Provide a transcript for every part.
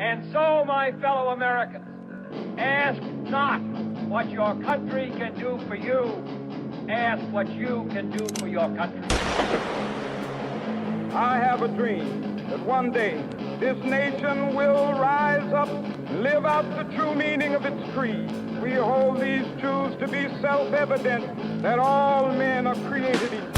And so, my fellow Americans, ask not what your country can do for you. Ask what you can do for your country. I have a dream that one day this nation will rise up, live out the true meaning of its creed. We hold these truths to be self-evident, that all men are created equal.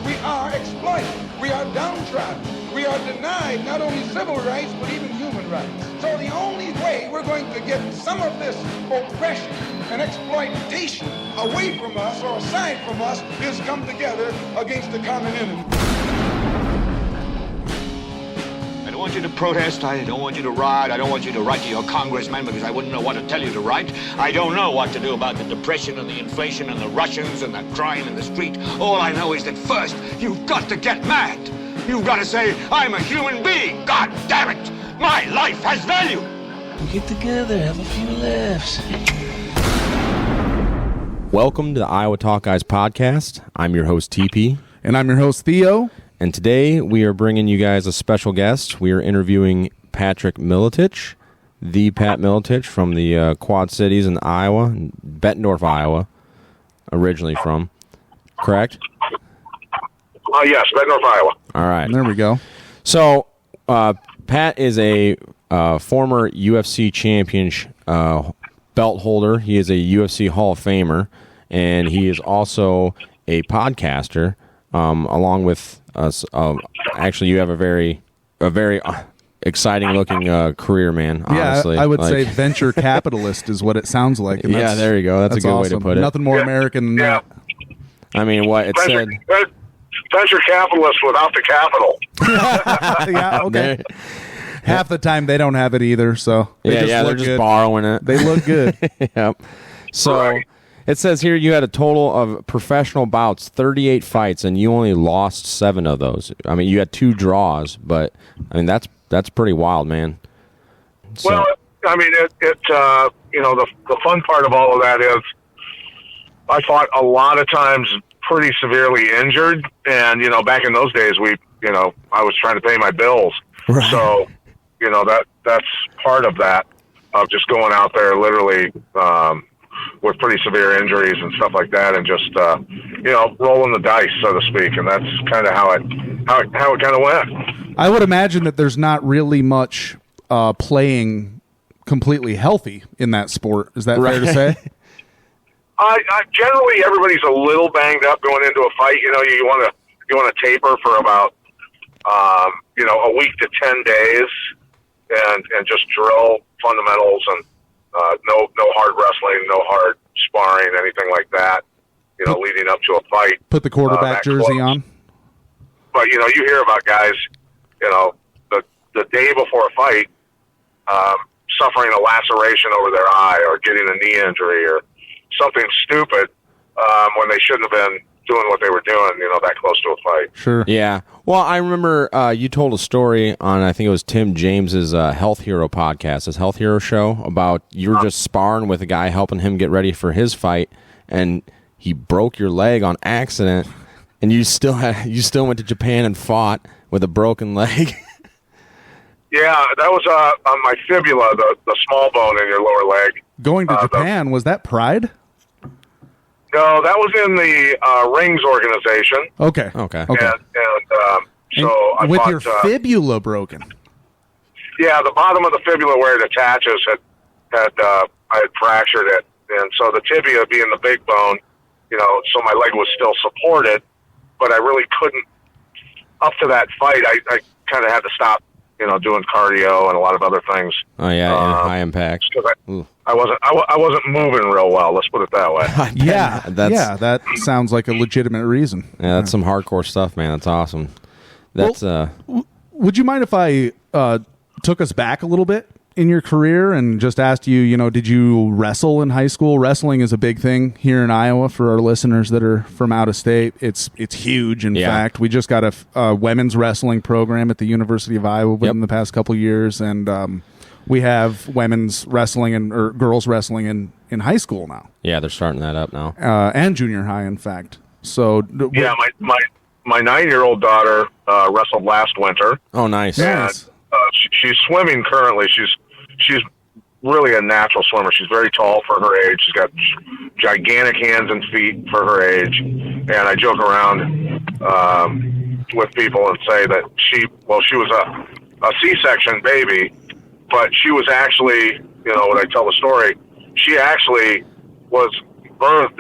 We are exploited. We are downtrodden. We are denied not only civil rights, but even human rights. So the only way we're going to get some of this oppression and exploitation away from us or aside from us is come together against the common enemy. I don't want you to protest. I don't want you to riot. I don't want you to write to your congressman because I wouldn't know what to tell you to write. I don't know what to do about the depression and the inflation and the Russians and the crime in the street. All I know is that first, you've got to get mad. You've got to say, I'm a human being. God damn it. My life has value. Get together, have a few laughs. Welcome to the Iowa Talk Guys podcast. I'm your host, Teepee. And I'm your host, Theo. And today we are bringing you guys a special guest. We are interviewing Patrick Miletich, the Pat Miletich from the Quad Cities in Iowa, Bettendorf, Iowa, originally from. Correct? Yes, Bettendorf, Iowa. All right. There we go. So, Pat is a former UFC Champion belt holder. He is a UFC Hall of Famer, and he is also a podcaster, along with us. Actually, you have a very exciting looking career, man. Honestly, yeah, I would say venture capitalist is what it sounds like. And yeah, there you go. That's a good awesome. way to put it. Nothing more American than that. I mean, what it said. Venture capitalist without the capital. Yeah, okay. Half the time they don't have it either, so they're just borrowing it. They look good. Yep. So right. It says here you had a total of professional bouts, 38 fights, and you only lost 7 of those. I mean, you had 2 draws, but I mean that's pretty wild, man. So, well, I mean, the fun part of all of that is I fought a lot of times pretty severely injured, and back in those days I was trying to pay my bills, right. So that's part of that, of just going out there literally with pretty severe injuries and stuff like that, and just rolling the dice, so to speak, and that's kind of how it kind of went. I would imagine that there's not really much playing completely healthy in that sport. Is that fair to say? I generally, everybody's a little banged up going into a fight. You want to taper for about a week to 10 days, and just drill fundamentals and no hard wrestling, no hard sparring, anything like that. Leading up to a fight. Put the quarterback jersey on. But you hear about guys, the day before a fight, suffering a laceration over their eye or getting a knee injury or something stupid when they shouldn't have been doing what they were doing, that close to a fight. Sure. Yeah. Well, I remember you told a story on, I think it was Tim James's Health Hero podcast, his Health Hero show, about you were just sparring with a guy, helping him get ready for his fight, and he broke your leg on accident, and you still went to Japan and fought with a broken leg. Yeah, that was on my fibula, the small bone in your lower leg. Going to Japan, was that Pride? No, that was in the Rings organization. Okay. And so I with fought, your fibula broken. Yeah, the bottom of the fibula where it attaches I had fractured it, and so the tibia being the big bone, so my leg was still supported, but I really couldn't. Up to that fight, I kind of had to stop, doing cardio and a lot of other things. Oh yeah, and high impact. I wasn't moving real well. Let's put it that way. That sounds like a legitimate reason. Yeah, that's some hardcore stuff, man. That's awesome. That's would you mind if I took us back a little bit in your career and just asked you, did you wrestle in high school? Wrestling is a big thing here in Iowa for our listeners that are from out of state. It's huge. In fact, we just got a women's wrestling program at the University of Iowa within the past couple of years, and we have women's wrestling or girls wrestling in high school now. Yeah, they're starting that up now, and junior high, in fact. So yeah, my 9-year-old daughter wrestled last winter. Oh, nice. And she's swimming currently. She's really a natural swimmer. She's very tall for her age. She's got gigantic hands and feet for her age. And I joke around with people and say that she was a C-section baby, but she was actually, when I tell the story, she actually was birthed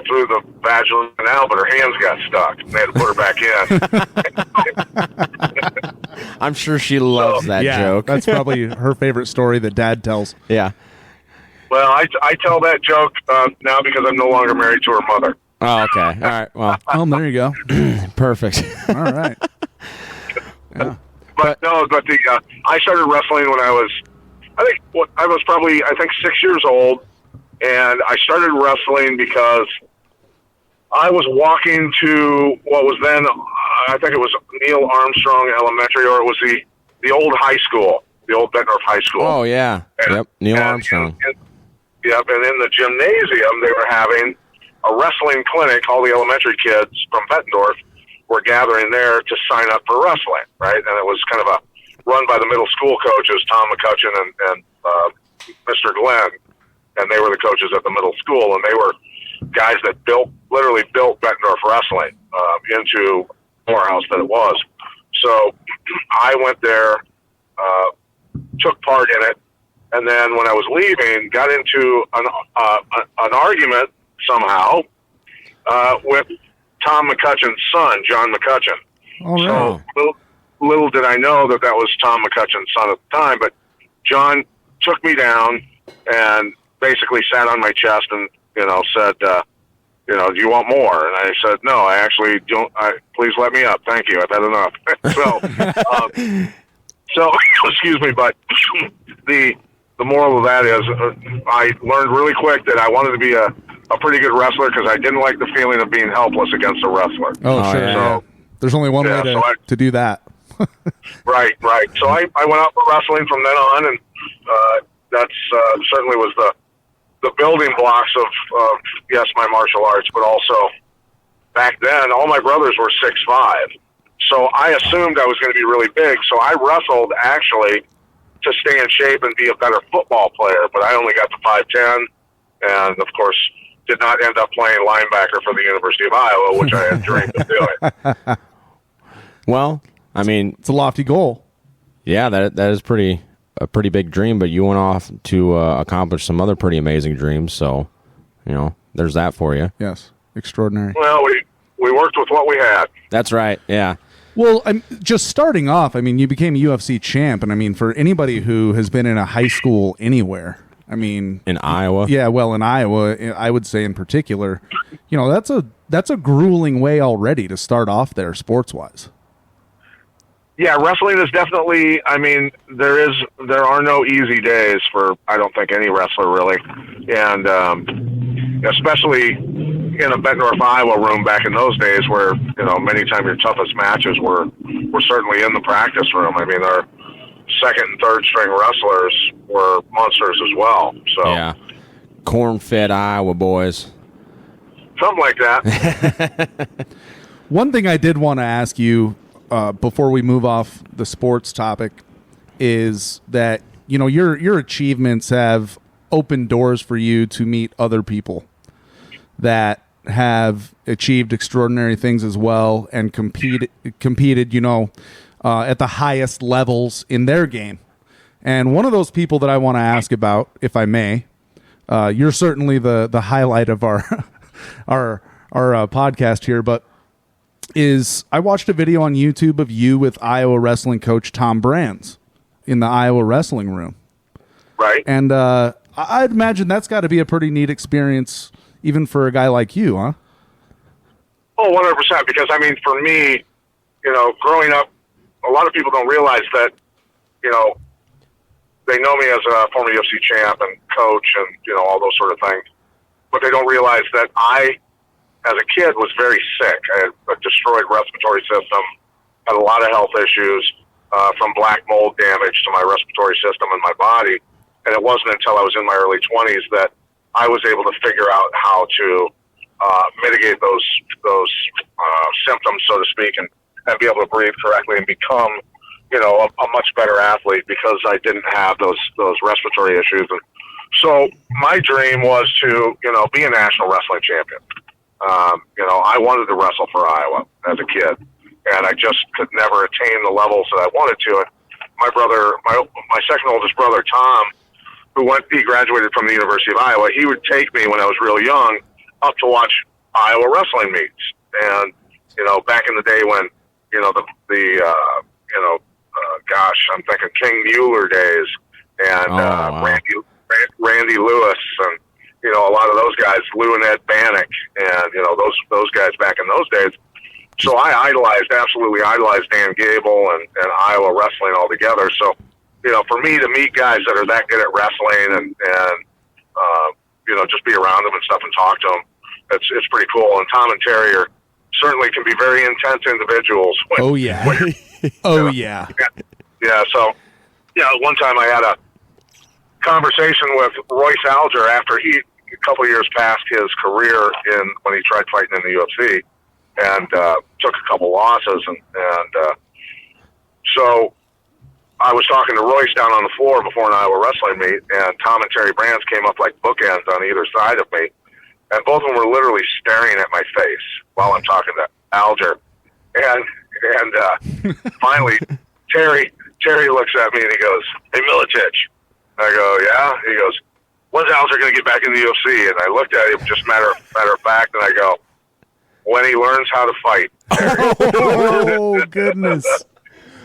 through the vaginal canal, but her hands got stuck. And they had to put her back in. I'm sure she loves that joke. That's probably her favorite story that Dad tells. Yeah. Well, I tell that joke now because I'm no longer married to her mother. Oh, okay. All right. Well, there you go. Perfect. All right. Yeah. But I started wrestling when I was probably 6 years old, and I started wrestling because I was walking to what was then, I think it was Neil Armstrong Elementary, or it was the old high school, the old Bettendorf High School. Oh, yeah. And, Neil Armstrong. And in the gymnasium, they were having a wrestling clinic. All the elementary kids from Bettendorf were gathering there to sign up for wrestling, right? And it was kind of run by the middle school coaches, Tom McCutcheon and Mr. Glenn, and they were the coaches at the middle school, and they were guys that literally built Bettendorf wrestling into the powerhouse that it was. So I went there, took part in it, and then when I was leaving, got into an argument somehow with Tom McCutcheon's son, John McCutcheon. Oh, no. So little did I know that was Tom McCutcheon's son at the time, but John took me down and basically sat on my chest and, said, do you want more? And I said, no, I actually don't. Please let me up. Thank you. I've had enough. So, excuse me, but the moral of that is I learned really quick that I wanted to be a pretty good wrestler because I didn't like the feeling of being helpless against a wrestler. Oh, sure. So, there's only one way to do that. Right. So I went out for wrestling from then on, and that's certainly was the building blocks of yes, my martial arts, but also back then all my brothers were 6'5", so I assumed I was going to be really big. So I wrestled actually to stay in shape and be a better football player, but I only got to 5'10", and of course did not end up playing linebacker for the University of Iowa, which I had dreamed of doing. Well, I mean, it's a lofty goal. Yeah, that is a pretty big dream, but you went off to accomplish some other pretty amazing dreams. So, there's that for you. Yes, extraordinary. Well, we worked with what we had. That's right. Yeah. Well, just starting off, you became a UFC champ, and for anybody who has been in a high school anywhere, in Iowa. Yeah, well, in Iowa, I would say in particular, that's a grueling way already to start off there, sports wise. Yeah, wrestling is definitely, there are no easy days for, I don't think, any wrestler really. And especially in a Bettendorf, Iowa room back in those days where, many times your toughest matches were certainly in the practice room. Our second and third string wrestlers were monsters as well. So yeah, corn-fed Iowa boys. Something like that. One thing I did want to ask you, before we move off the sports topic, is that your achievements have opened doors for you to meet other people that have achieved extraordinary things as well and competed at the highest levels in their game. And one of those people that I want to ask about, if I may, you're certainly the highlight of our podcast here, but I watched a video on YouTube of you with Iowa wrestling coach Tom Brands in the Iowa wrestling room. Right. And I'd imagine that's got to be a pretty neat experience, even for a guy like you, huh? Oh, 100%. Because, for me, growing up, a lot of people don't realize that, they know me as a former UFC champ and coach and, all those sort of things. But they don't realize that I, as a kid, was very sick. I had a destroyed respiratory system, had a lot of health issues from black mold damage to my respiratory system and my body. And it wasn't until I was in my early 20s that I was able to figure out how to mitigate those symptoms, so to speak, and be able to breathe correctly and become a much better athlete because I didn't have those respiratory issues. And so my dream was to, be a national wrestling champion. I wanted to wrestle for Iowa as a kid, and I just could never attain the levels that I wanted to. And my brother, my second oldest brother, Tom, he graduated from the University of Iowa. He would take me when I was real young up to watch Iowa wrestling meets. And, back in the day when, gosh, I'm thinking King Mueller days and wow. Randy Lewis and, a lot of those guys, Lou and Ed Bannock and, those guys back in those days. So I absolutely idolized Dan Gable and Iowa wrestling altogether. So, for me to meet guys that are that good at wrestling and just be around them and stuff and talk to them, it's pretty cool. And Tom and Terry certainly can be very intense individuals. Oh, yeah. Yeah. Yeah. So, one time I had a conversation with Royce Alger after a couple of years past his career when he tried fighting in the UFC and took a couple losses. And so I was talking to Royce down on the floor before an Iowa wrestling meet, and Tom and Terry Brands came up like bookends on either side of me. And both of them were literally staring at my face while I'm talking to Alger. And finally, Terry looks at me and he goes, "Hey, Miletich." I go, "Yeah?" He goes, "When's Alger going to get back in the UFC?" And I looked at him, just matter of fact, and I go, "When he learns how to fight." Oh, goodness.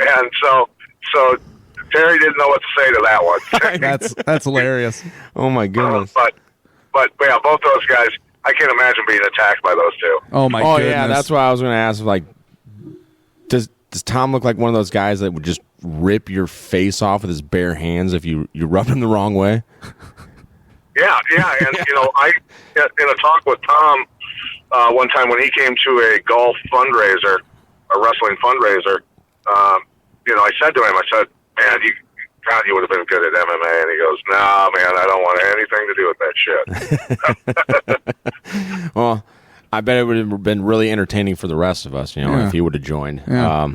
And so Terry didn't know what to say to that one. That's hilarious. Oh my goodness. But yeah, both those guys, I can't imagine being attacked by those two. Oh my goodness. Yeah, that's what I was going to ask. Like, does Tom look like one of those guys that would just rip your face off with his bare hands if you rubbed him the wrong way? Yeah, and I in a talk with Tom one time when he came to a golf fundraiser, a wrestling fundraiser, I said to him, "Man, you would have been good at MMA." And he goes, "Nah, man, I don't want anything to do with that shit." Well, I bet it would have been really entertaining for the rest of us, if he would have joined. Yeah.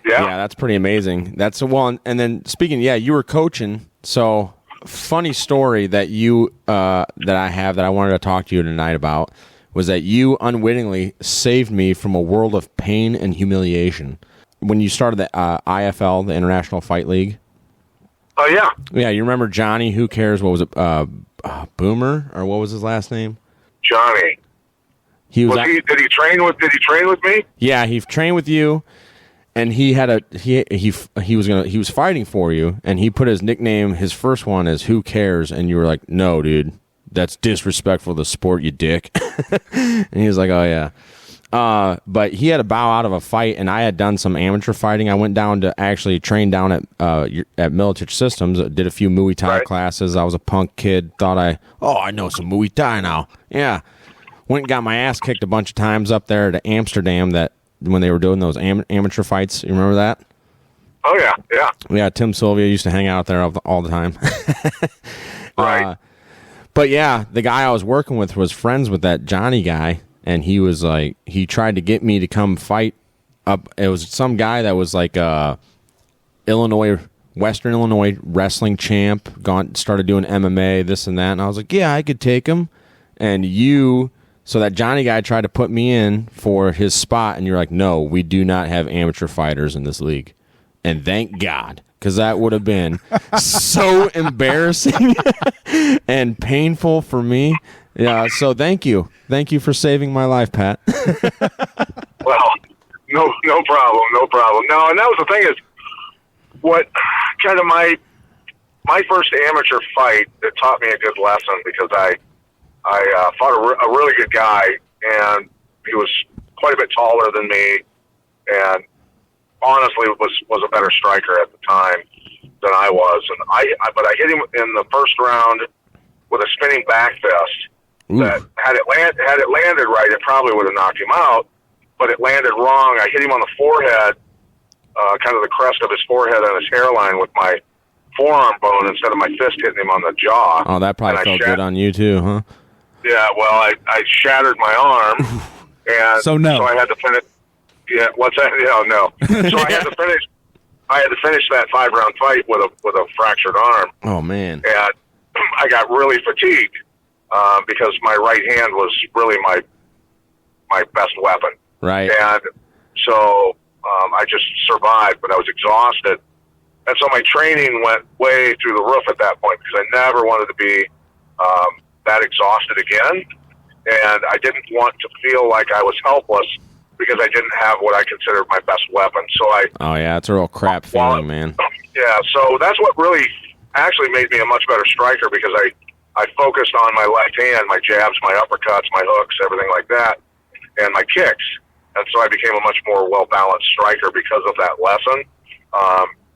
Yeah, that's pretty amazing. That's the one. And then speaking, you were coaching. So funny story that that I have that I wanted to talk to you tonight about was that you unwittingly saved me from a world of pain and humiliation when you started the IFL, the International Fight League. Oh yeah. Yeah, you remember Johnny? Who cares? What was it? Boomer, or what was his last name? Johnny. Did he train with me? Yeah, he trained with you, and he had he was fighting for you, and he put his nickname, his first one, as "Who cares?" And you were like, "No, dude, that's disrespectful to the sport, you dick." And he was like, "Oh yeah." But he had to bow out of a fight, and I had done some amateur fighting. I went down to actually train down at Miletich Systems, did a few Muay Thai classes. I was a punk kid, thought I know some Muay Thai now. Yeah. Went and got my ass kicked a bunch of times up there to Amsterdam when they were doing those amateur fights. You remember that? Oh, yeah, yeah. Yeah, Tim Sylvia used to hang out there all the time. Right. But yeah, the guy I was working with was friends with that Johnny guy, and he was like, he tried to get me to come fight up. It was some guy that was like Western Illinois wrestling champ, started doing MMA, this and that, and I was like, yeah, I could take him. And so that Johnny guy tried to put me in for his spot, and you're like, no, we do not have amateur fighters in this league. And thank God, because that would have been so embarrassing and painful for me. Yeah, so thank you. Thank you for saving my life, Pat. Well, no problem. No, and that was the thing is, what kind of my first amateur fight that taught me a good lesson, because I fought a really good guy, and he was quite a bit taller than me, and honestly was a better striker at the time than I was. And but I hit him in the first round with a spinning back fist. That had it landed right, it probably would have knocked him out, but it landed wrong. I hit him on the forehead, kind of the crest of his forehead and his hairline with my forearm bone instead of my fist hitting him on the jaw. Oh, that probably felt good on you too, huh? Yeah, well, I shattered my arm, and so I had to finish. Yeah, what's that? Yeah, no. So I had to finish. I had to finish that 5-round fight with a fractured arm. Oh man! And I got really fatigued because my right hand was really my best weapon. Right. And so I just survived, but I was exhausted. And so my training went way through the roof at that point because I never wanted to be that exhausted again. And I didn't want to feel like I was helpless because I didn't have what I considered my best weapon. So Oh, yeah, it's a real crap feeling, man. Yeah, so that's what really actually made me a much better striker because I focused on my left hand, my jabs, my uppercuts, my hooks, everything like that, and my kicks. And so I became a much more well-balanced striker because of that lesson.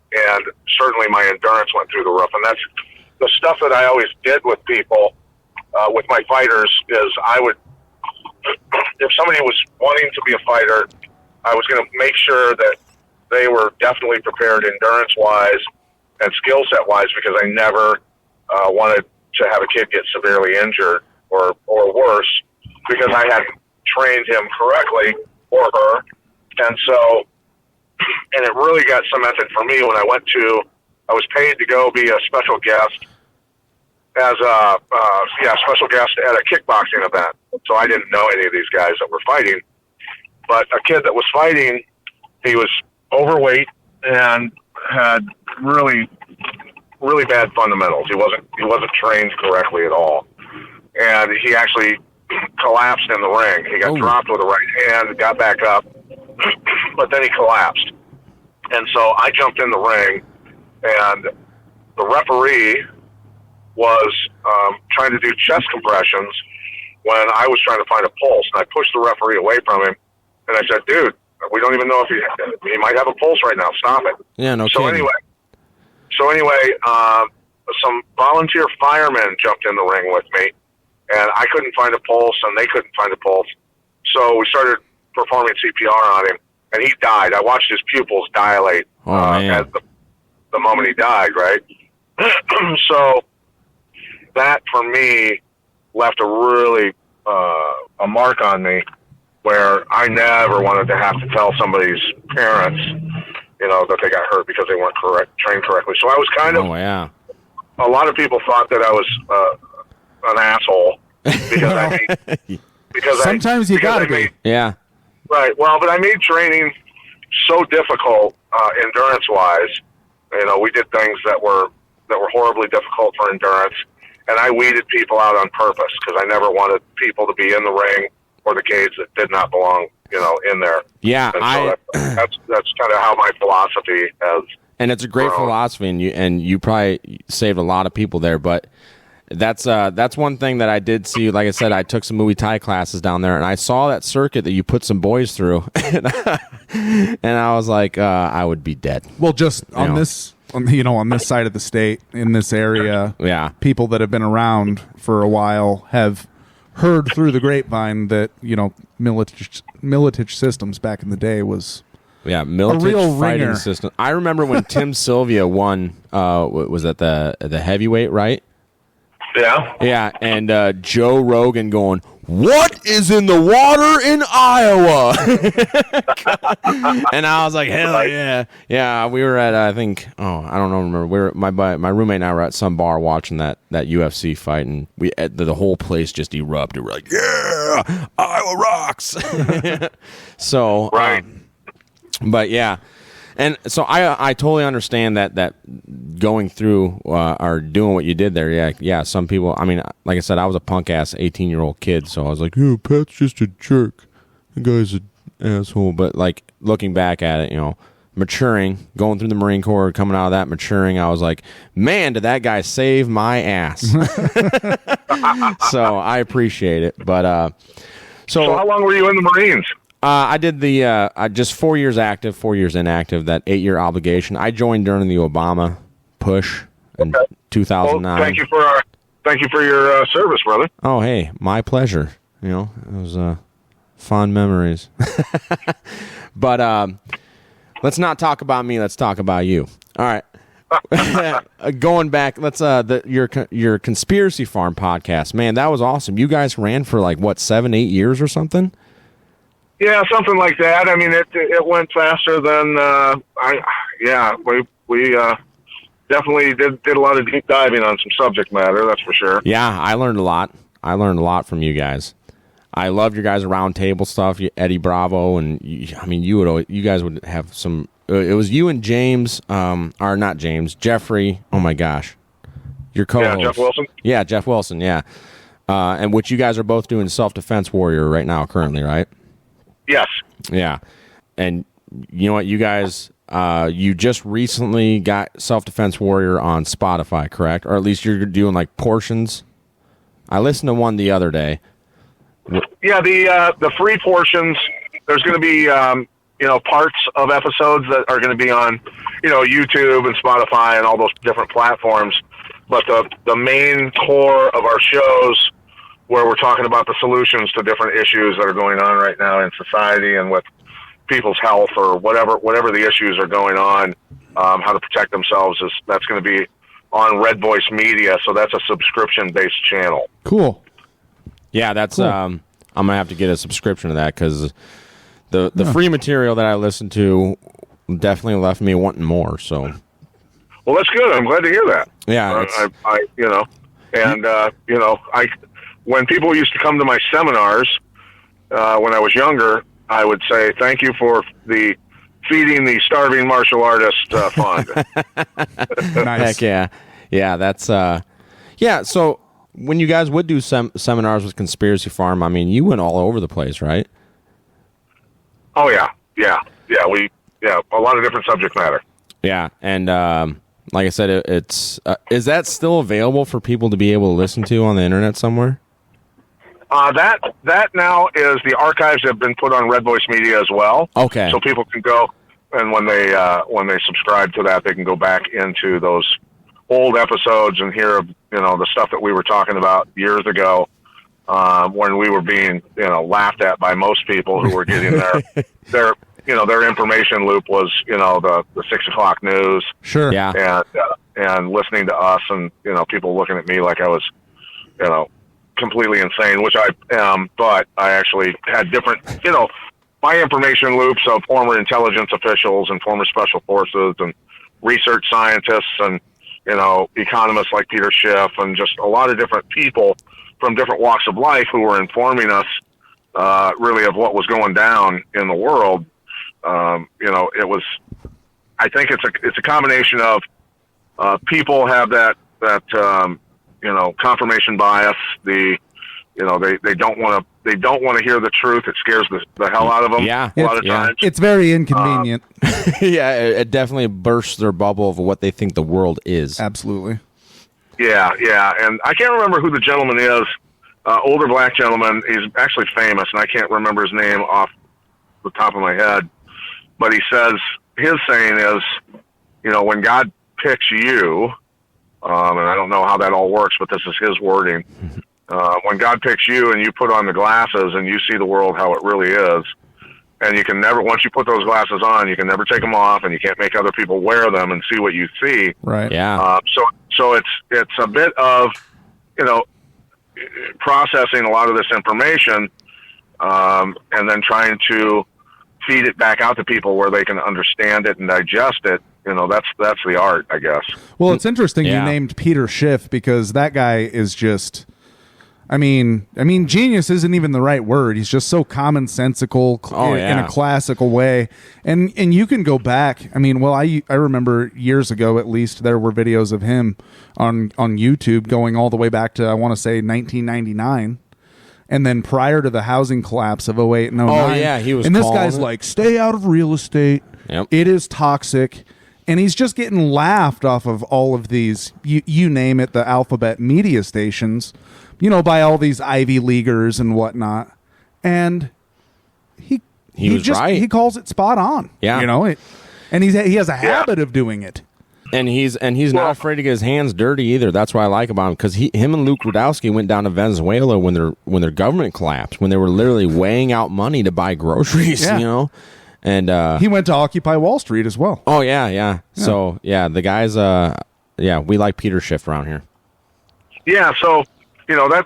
And certainly my endurance went through the roof. And that's the stuff that I always did with people, with my fighters, is I would, if somebody was wanting to be a fighter, I was going to make sure that they were definitely prepared endurance-wise and skill set-wise because I never wanted to have a kid get severely injured or worse because I hadn't trained him correctly or her. And so, and it really got cemented for me when I was paid to go be a special guest as a special guest at a kickboxing event. So I didn't know any of these guys that were fighting. But a kid that was fighting, he was overweight and had really, really bad fundamentals. He wasn't trained correctly at all. And he actually collapsed in the ring. He got dropped with the right hand, got back up, but then he collapsed. And so I jumped in the ring, and the referee was trying to do chest compressions when I was trying to find a pulse. And I pushed the referee away from him, and I said, dude, we don't even know if he might have a pulse right now. Stop it. Yeah, no so kidding. Anyway, some volunteer firemen jumped in the ring with me, and I couldn't find a pulse, and they couldn't find a pulse. So we started performing CPR on him, and he died. I watched his pupils dilate at the moment he died, right? So that, for me, left a really a mark on me where I never wanted to have to tell somebody's parents, that they got hurt because they weren't trained correctly. So I was kind of... Oh, yeah. A lot of people thought that I was an asshole because sometimes you gotta be. Yeah. Right. Well, but I made training so difficult, endurance-wise. We did things that were horribly difficult for endurance, and I weeded people out on purpose because I never wanted people to be in the ring or the cage that did not belong, in there. Yeah, and so that's kind of how my philosophy has. And it's a great philosophy, and you probably saved a lot of people there. But that's one thing that I did see. Like I said, I took some Muay Thai classes down there, and I saw that circuit that you put some boys through, and I was like, I would be dead. Well, just on this side of the state, in this area, yeah, people that have been around for a while have heard through the grapevine that Miletich Systems back in the day was. Yeah, Miletich fighting system. I remember when Tim Sylvia won. Was that the heavyweight, right? Yeah. Yeah, and Joe Rogan going, "What is in the water in Iowa?" And I was like, "Hell yeah, yeah." We were at I think I don't know. Remember, my roommate and I were at some bar watching that UFC fight, and the whole place just erupted. We're like, "Yeah, Iowa rocks!" So right. But yeah, and so I totally understand that going through or doing what you did there. Yeah. Some people. I mean, like I said, I was a punk ass 18-year-old kid, so I was like, "Yeah, Pat's just a jerk. The guy's an asshole." But like looking back at it, maturing, going through the Marine Corps, coming out of that, maturing, I was like, "Man, did that guy save my ass?" So I appreciate it. But so how long were you in the Marines? I did the just 4 years active, 4 years inactive, that 8-year obligation. I joined during the Obama push in 2009. Well, thank you for your service, brother. Oh, hey, my pleasure. It was fond memories. But let's not talk about me. Let's talk about you. All right. Going back, let's your Conspiracy Farm podcast. Man, that was awesome. You guys ran for 7-8 years or something? Yeah, something like that. I mean, it went faster than we definitely did a lot of deep diving on some subject matter. That's for sure. Yeah, I learned a lot. I learned a lot from you guys. I loved your guys' round table stuff, Eddie Bravo, and you guys would have some. It was you and James, or not James, Jeffrey. Oh my gosh, your co-host. Yeah, Jeff Wilson. Yeah, Jeff Wilson. Yeah, and which you guys are both doing Self-Defense Warrior right now, currently, right? Yes. Yeah, and you know what, you guys, you just recently got Self-Defense Warrior on Spotify, correct? Or at least you're doing like portions. I listened to one the other day. Yeah, the free portions. There's going to be parts of episodes that are going to be on YouTube and Spotify and all those different platforms. But the main core of our shows, where we're talking about the solutions to different issues that are going on right now in society and with people's health or whatever the issues are going on, how to protect themselves, that's going to be on Red Voice Media. So that's a subscription-based channel. Cool. Yeah, that's cool. I'm gonna have to get a subscription to that because the free material that I listened to definitely left me wanting more. So, well, that's good. I'm glad to hear that. Yeah, when people used to come to my seminars when I was younger, I would say thank you for the feeding the starving martial artist fund. Nice. Heck yeah. That's So when you guys would do seminars with Conspiracy Farm, I mean, you went all over the place, right? Oh yeah. A lot of different subject matter. Yeah, and like I said, it's is that still available for people to be able to listen to on the internet somewhere? That now is, the archives have been put on Red Voice Media as well. Okay, so people can go, and when they subscribe to that, they can go back into those old episodes and hear the stuff that we were talking about years ago, when we were being laughed at by most people who were getting their information loop was the 6 o'clock news. Sure. Yeah. And listening to us and people looking at me like I was completely insane, which I am, but I actually had different my information loops of former intelligence officials and former special forces and research scientists and economists like Peter Schiff and just a lot of different people from different walks of life who were informing us really of what was going down in the world. It was, I think it's a combination of people have that confirmation bias. They don't want to hear the truth. It scares the hell out of them. Yeah, a lot of times it's very inconvenient. Yeah, it definitely bursts their bubble of what they think the world is. Absolutely. Yeah, and I can't remember who the gentleman is. Older black gentleman. He's actually famous, and I can't remember his name off the top of my head. But he says, his saying is, when God picks you, and I don't know how that all works, but this is his wording. When God picks you and you put on the glasses and you see the world how it really is, and you can never, once you put those glasses on, you can never take them off, and you can't make other people wear them and see what you see. Right. Yeah. So it's a bit of, processing a lot of this information, and then trying to feed it back out to people where they can understand it and digest it. That's the art, I guess. Well, it's interesting Yeah. you named Peter Schiff because that guy is just, I mean, genius isn't even the right word. He's just so commonsensical in a classical way. And you can go back. I mean, well, I remember years ago, at least, there were videos of him on YouTube going all the way back to, I want to say, 1999. And then prior to the housing collapse of 08 and 09. Oh, yeah, he was And this calling guy's it. like, stay out of real estate. Yep. It is toxic. And he's just getting laughed off of all of these, you name it, the alphabet media stations, by all these Ivy Leaguers and whatnot. And he was right. He calls it spot on. Yeah. And he has a habit of doing it. And he's not afraid to get his hands dirty either. That's what I like about him, because him and Luke Rudowski went down to Venezuela when their government collapsed, when they were literally weighing out money to buy groceries. Yeah. And he went to Occupy Wall Street as well. Oh yeah. So the guys, we like Peter Schiff around here. Yeah, so that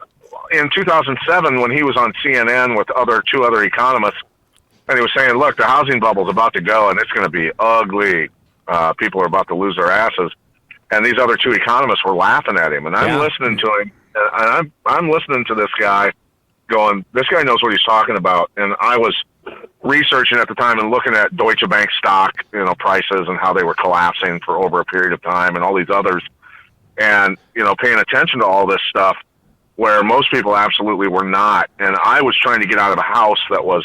in 2007 when he was on CNN with two other economists, and he was saying, look, the housing bubble's about to go, and it's going to be ugly. People are about to lose their asses. And these other two economists were laughing at him, and I'm listening to him, and I'm listening to this guy going, this guy knows what he's talking about. And I was researching at the time and looking at Deutsche Bank stock, prices and how they were collapsing for over a period of time and all these others. And, paying attention to all this stuff where most people absolutely were not. And I was trying to get out of a house that was,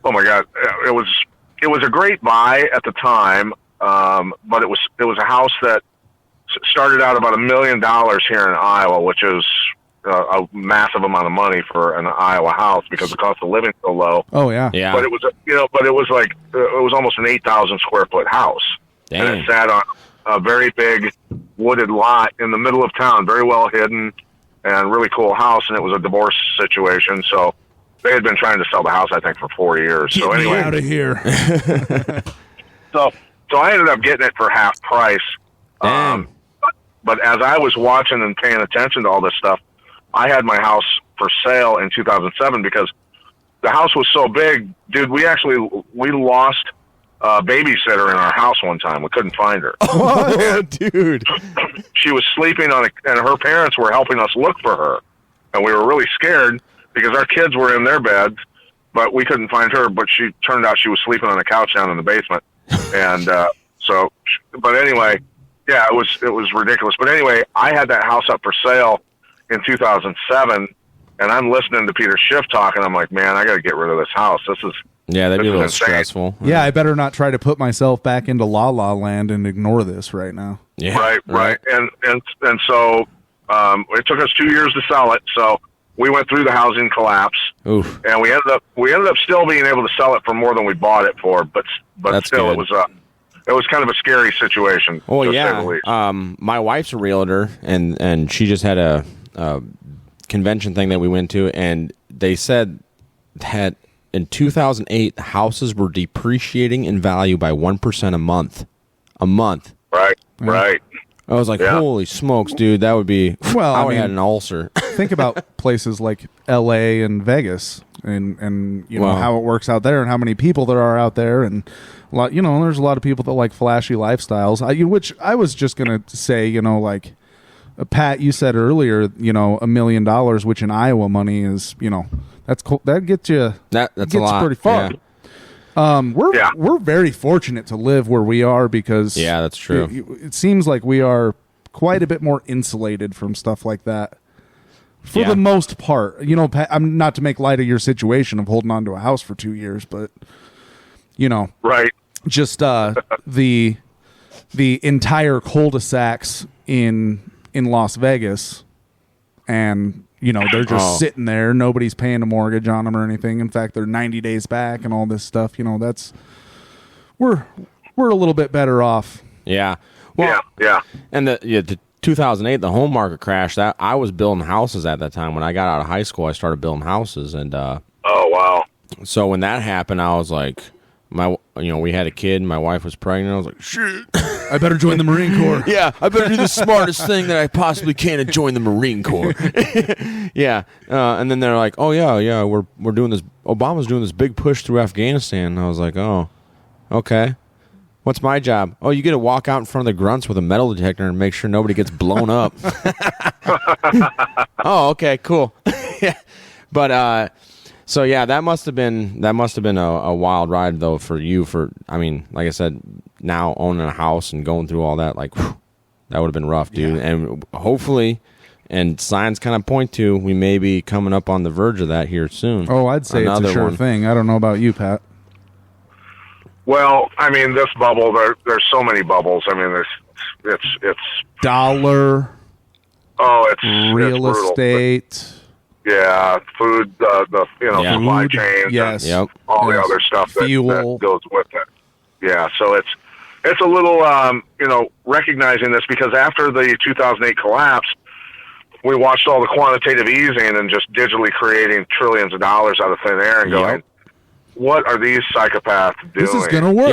oh my God, it was a great buy at the time. But it was a house that started out about $1 million here in Iowa, which is a massive amount of money for an Iowa house because the cost of living is so low. Oh yeah. But it was, it was almost an 8,000 square foot house. Dang. And it sat on a very big wooded lot in the middle of town, very well hidden, and really cool house. And it was a divorce situation, so they had been trying to sell the house, I think, for 4 years. Get me out of here. So I ended up getting it for half price. But as I was watching and paying attention to all this stuff, I had my house for sale in 2007 because the house was so big, dude. We lost a babysitter in our house one time. We couldn't find her. Oh, dude. She was sleeping and her parents were helping us look for her. And we were really scared because our kids were in their beds, but we couldn't find her. But she turned out she was sleeping on a couch down in the basement. And but anyway, yeah, it was ridiculous. But anyway, I had that house up for sale in 2007, and I'm listening to Peter Schiff talk, and I'm like, man, I got to get rid of this house. That'd be a little stressful. Yeah, I better not try to put myself back into La La Land and ignore this right now. Yeah, right. And so it took us 2 years to sell it. So we went through the housing collapse. Oof. And we ended up still being able to sell it for more than we bought it for, but That's still good. it was kind of a scary situation. Oh to say the yeah. least. My wife's a realtor, and she just had a convention thing that we went to, and they said that in 2008 houses were depreciating in value by 1% a month. Right. I was like, holy smokes, dude, that would be. Well, I would have had an ulcer. Think about places like L.A. and Vegas, and know how it works out there, and how many people there are out there, and a lot. There's a lot of people that like flashy lifestyles. Which I was just gonna say, like Pat, you said earlier, $1 million, which in Iowa money is, that's cool. That gets you. That's gets a lot. Pretty far. Yeah. We're very fortunate to live where we are because that's true. It seems like we are quite a bit more insulated from stuff like that for the most part. Pat, I'm not to make light of your situation of holding on to a house for 2 years, but right. Just the entire cul-de-sacs in Las Vegas, and they're just sitting there. Nobody's paying a mortgage on them or anything. In fact, they're 90 days back and all this stuff. That's we're a little bit better off. Yeah. Well, yeah. And the 2008, the home market crash. That I was building houses at that time. When I got out of high school, I started building houses, and oh wow. So when that happened, I was like, we had a kid, and my wife was pregnant. I was like, shit, I better join the Marine Corps. Yeah, I better do the smartest thing that I possibly can and join the Marine Corps. Yeah, and then they're like, oh yeah, we're doing this. Obama's doing this big push through Afghanistan. And I was like, oh, okay. What's my job? Oh, you get to walk out in front of the grunts with a metal detector and make sure nobody gets blown up. Oh, okay, cool. Yeah, but so yeah, that must have been a wild ride though for you. Like I said, now owning a house and going through all that, like whew, that would have been rough, dude. Yeah. And hopefully, and signs kind of point to we may be coming up on the verge of that here soon. Oh, I'd say it's a sure thing. I don't know about you, Pat. Well, this bubble, there's so many bubbles. It's dollar. Oh, it's real it's estate. Yeah, food, supply chain, yes, the other stuff that goes with it. Yeah, so it's a little, recognizing this because after the 2008 collapse, we watched all the quantitative easing and just digitally creating trillions of dollars out of thin air and going, what are these psychopaths doing? This is going to work.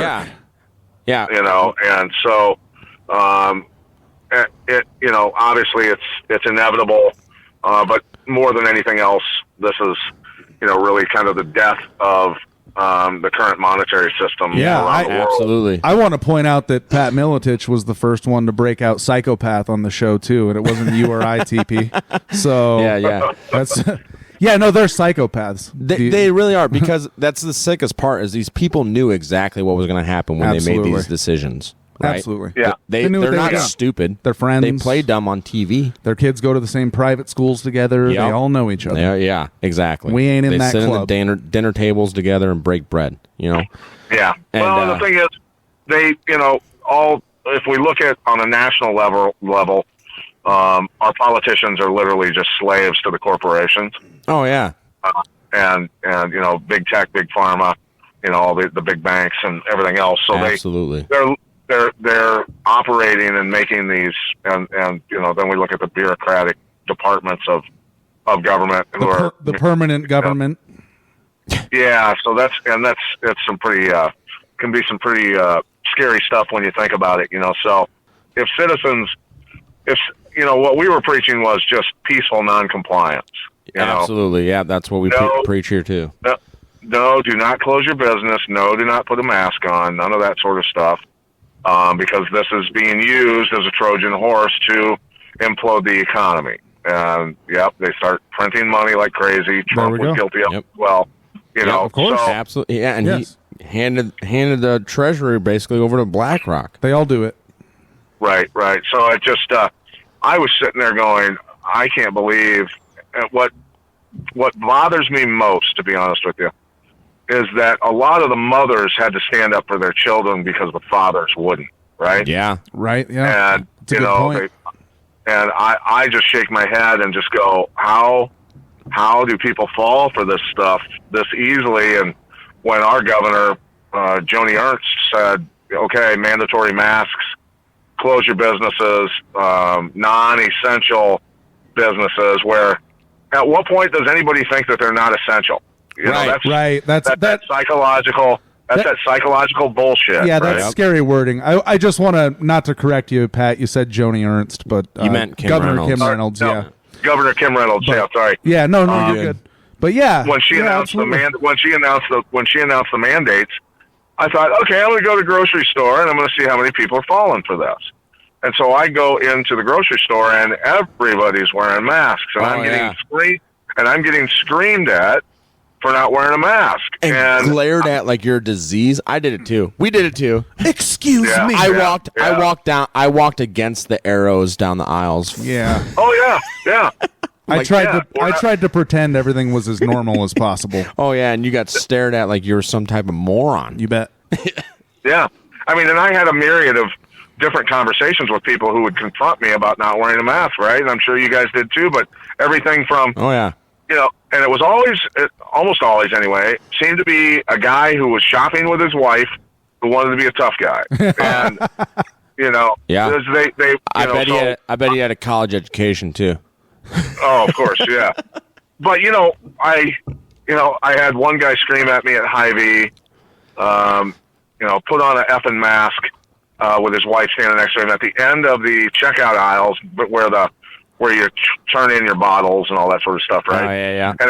Yeah. And so, obviously it's inevitable, but more than anything else, this is, really kind of the death of the current monetary system Yeah, around the world. Absolutely. I want to point out that Pat Miletich was the first one to break out psychopath on the show too, and it wasn't you or I, TP. So Yeah. that's yeah. No, they're psychopaths. They really are, because that's the sickest part is these people knew exactly what was going to happen when they Absolutely. made these decisions. Right? Absolutely. Yeah. They're knew what they not were doing. stupid. They're friends. They play dumb on TV. Their kids go to the same private schools together. Yep. They all know each other. Yeah, exactly. We ain't in they that sit club. in the dinner tables together and break bread. You know. Yeah. And, well, the thing is, they, all, if we look at on a national level, our politicians are literally just slaves to the corporations. Oh yeah. And big tech, big pharma, all the big banks and everything else. So Absolutely. they're operating and making these, and then we look at the bureaucratic departments of government who are The permanent government. Yeah, so it's some pretty can be some pretty scary stuff when you think about it. So if citizens, what we were preaching was just peaceful noncompliance. Absolutely. Yeah, that's what we preach here too. No, do not close your business. No, do not put a mask on. None of that sort of stuff. Because this is being used as a Trojan horse to implode the economy. And, they start printing money like crazy. Trump was guilty of it as well. of course. So, Absolutely. Yeah, and he handed the treasury basically over to BlackRock. They all do it. Right. So it just, I was sitting there going, I can't believe what bothers me most, to be honest with you, is that a lot of the mothers had to stand up for their children because the fathers wouldn't, right? Yeah. Right, yeah. And, That's a good point. I just shake my head and just go, how do people fall for this stuff this easily? And when our governor, Joni Ernst, said, okay, mandatory masks, close your businesses, non-essential businesses, where at what point does anybody think that they're not essential? That's psychological. That psychological bullshit. Yeah, right? that's scary wording. I just want to, not to correct you, Pat, you said Joni Ernst, but You meant Kim Governor Reynolds. Kim Reynolds, No, yeah. Governor Kim Reynolds. Yeah, sorry. Yeah, no, you're good. But yeah, When she announced absolutely. when she announced the mandates, I thought, okay, I'm going to go to the grocery store and I'm going to see how many people are falling for this. And so I go into the grocery store and everybody's wearing masks, and I'm getting screamed at for not wearing a mask And glared at like you're a disease. I did it too. We did it too. Excuse me. I walked against the arrows down the aisles. Yeah. Oh yeah. I tried to pretend everything was as normal as possible. Oh yeah, and you got stared at like you were some type of moron. You bet. Yeah. I mean, and I had a myriad of different conversations with people who would confront me about not wearing a mask, right? And I'm sure you guys did too, but everything from, Oh yeah. and it was almost always anyway, seemed to be a guy who was shopping with his wife who wanted to be a tough guy. And, Yeah. they I bet he had a college education too. Oh, of course, yeah. But I had one guy scream at me at Hy-Vee, put on an effing mask with his wife standing next to him at the end of the checkout aisles, but where you turn in your bottles and all that sort of stuff, right? Oh yeah. And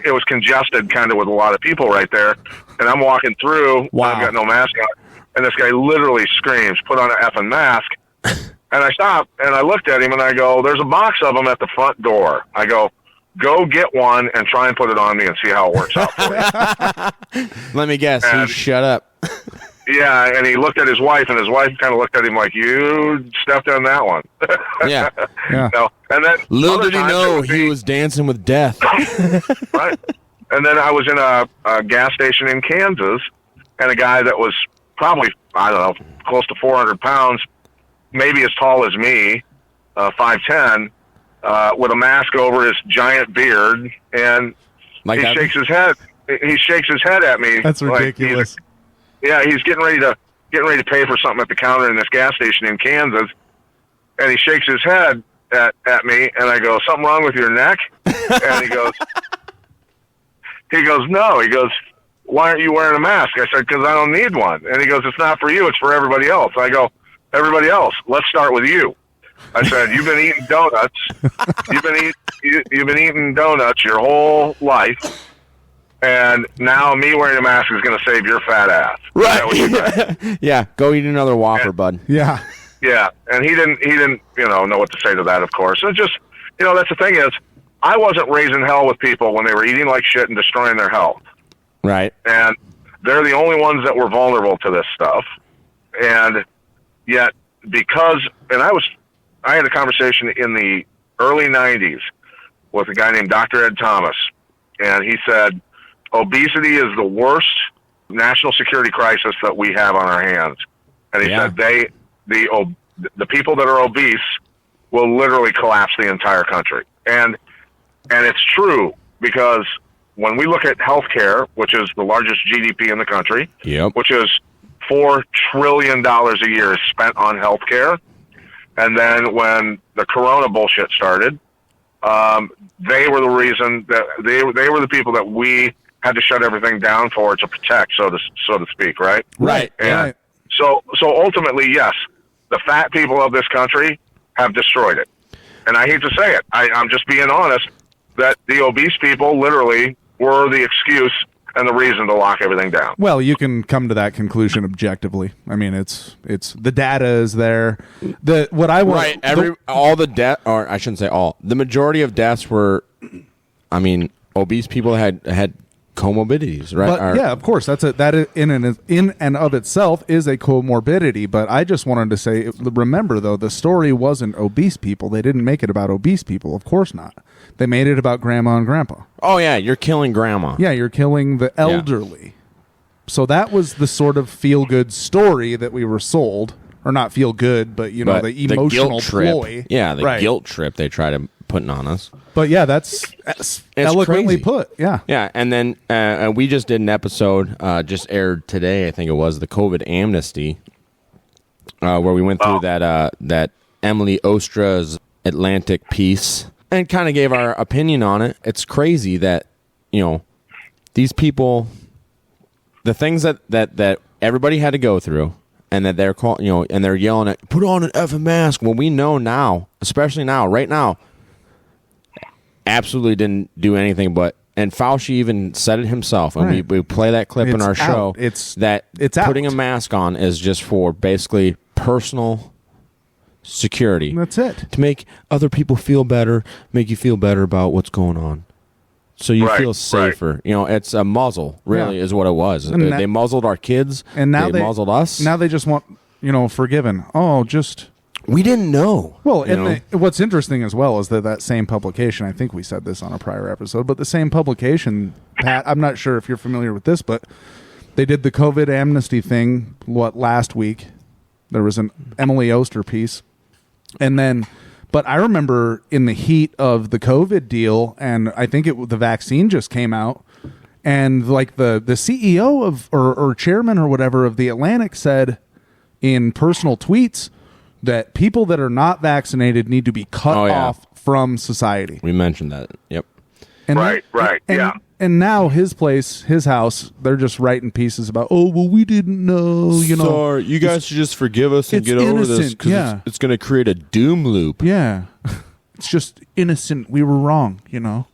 it was congested kind of with a lot of people right there, and I'm walking through. Wow. I've got no mask on, and this guy literally screams, "Put on an effing mask!" And I stopped and I looked at him and I go, "There's a box of them at the front door." I go, "Go get one and try and put it on me and see how it works out for you." Let me guess. He shut up. Yeah, and he looked at his wife, and his wife kind of looked at him like, "You stepped on that one." Yeah. Yeah. And then Little other did he times it know would he be- was dancing with death. right. And then I was in a gas station in Kansas, and a guy that was probably, I don't know, close to 400 pounds, maybe as tall as me, 5'10", with a mask over his giant beard, and Like he that? shakes his head. He shakes his head at me. That's like ridiculous. he's getting ready to pay for something at the counter in this gas station in Kansas, and he shakes his head at me, and I go, "Something wrong with your neck?" And he goes, "No." He goes, "Why aren't you wearing a mask?" I said, "Because I don't need one." And he goes, "It's not for you, it's for everybody else." I go, "Everybody else? Let's start with you." I said, "You've been eating donuts. You've been eating donuts your whole life, And now me wearing a mask is going to save your fat ass. Right. Yeah. Go eat another Whopper, bud. Yeah. Yeah. And he didn't, know what to say to that, of course. It's just, that's the thing is, I wasn't raising hell with people when they were eating like shit and destroying their health. Right. And they're the only ones that were vulnerable to this stuff. And yet, I had a conversation in the early 90s with a guy named Dr. Ed Thomas. And he said, obesity is the worst national security crisis that we have on our hands. And he said the people that are obese will literally collapse the entire country. And it's true, because when we look at healthcare, which is the largest GDP in the country, which is $4 trillion a year spent on healthcare, and then when the corona bullshit started, they were the reason that they were the people that we had to shut everything down for to protect, so to speak, right? Right. And so ultimately, yes, the fat people of this country have destroyed it. And I hate to say it, I'm just being honest, that the obese people literally were the excuse and the reason to lock everything down. Well, you can come to that conclusion objectively. I mean, it's the data is there. All the death, or I shouldn't say all, the majority of deaths were, obese people had comorbidities, right? But, yeah, of course, that in and of itself is a comorbidity. But I just wanted to say, remember though, the story wasn't obese people. They didn't make it about obese people. Of course not. They made it about grandma and grandpa. Oh yeah, you're killing grandma. Yeah, you're killing the elderly. Yeah. So that was the sort of feel good story that we were sold, or not feel good, but the emotional ploy. Yeah, the guilt trip they try to putting on us. But yeah, that's eloquently crazy. Put. Yeah. Yeah, and then we just did an episode, just aired today, I think it was, the COVID amnesty, where we went through that Emily Ostra's Atlantic piece and kind of gave our opinion on it. It's crazy that, these people, the things that everybody had to go through, and that they're and they're yelling at, put on an effing mask. Well, we know now, especially now, right now, absolutely didn't do anything but, and Fauci even said it himself, and we play that clip in our show. It's putting a mask on is just for basically personal security. That's it. To make other people feel better, make you feel better about what's going on, so you feel safer. Right. It's a muzzle, really, is what it was. And they muzzled our kids, and now they muzzled us. Now they just want, forgiven. Oh, just... We didn't know. Well, and what's interesting as well is that same publication, I think we said this on a prior episode, but the same publication, Pat, I'm not sure if you're familiar with this, but they did the COVID amnesty thing, last week. There was an Emily Oster piece. And then, but I remember in the heat of the COVID deal, and I think the vaccine just came out, and like the CEO of, or chairman or whatever of the Atlantic said in personal tweets, that people that are not vaccinated need to be cut off from society. We mentioned that. Yep. And yeah. And now his house, they're just writing pieces about, we didn't know, Sorry, you guys should just forgive us and get over this, because it's going to create a doom loop. Yeah. It's just innocent. We were wrong, Yeah.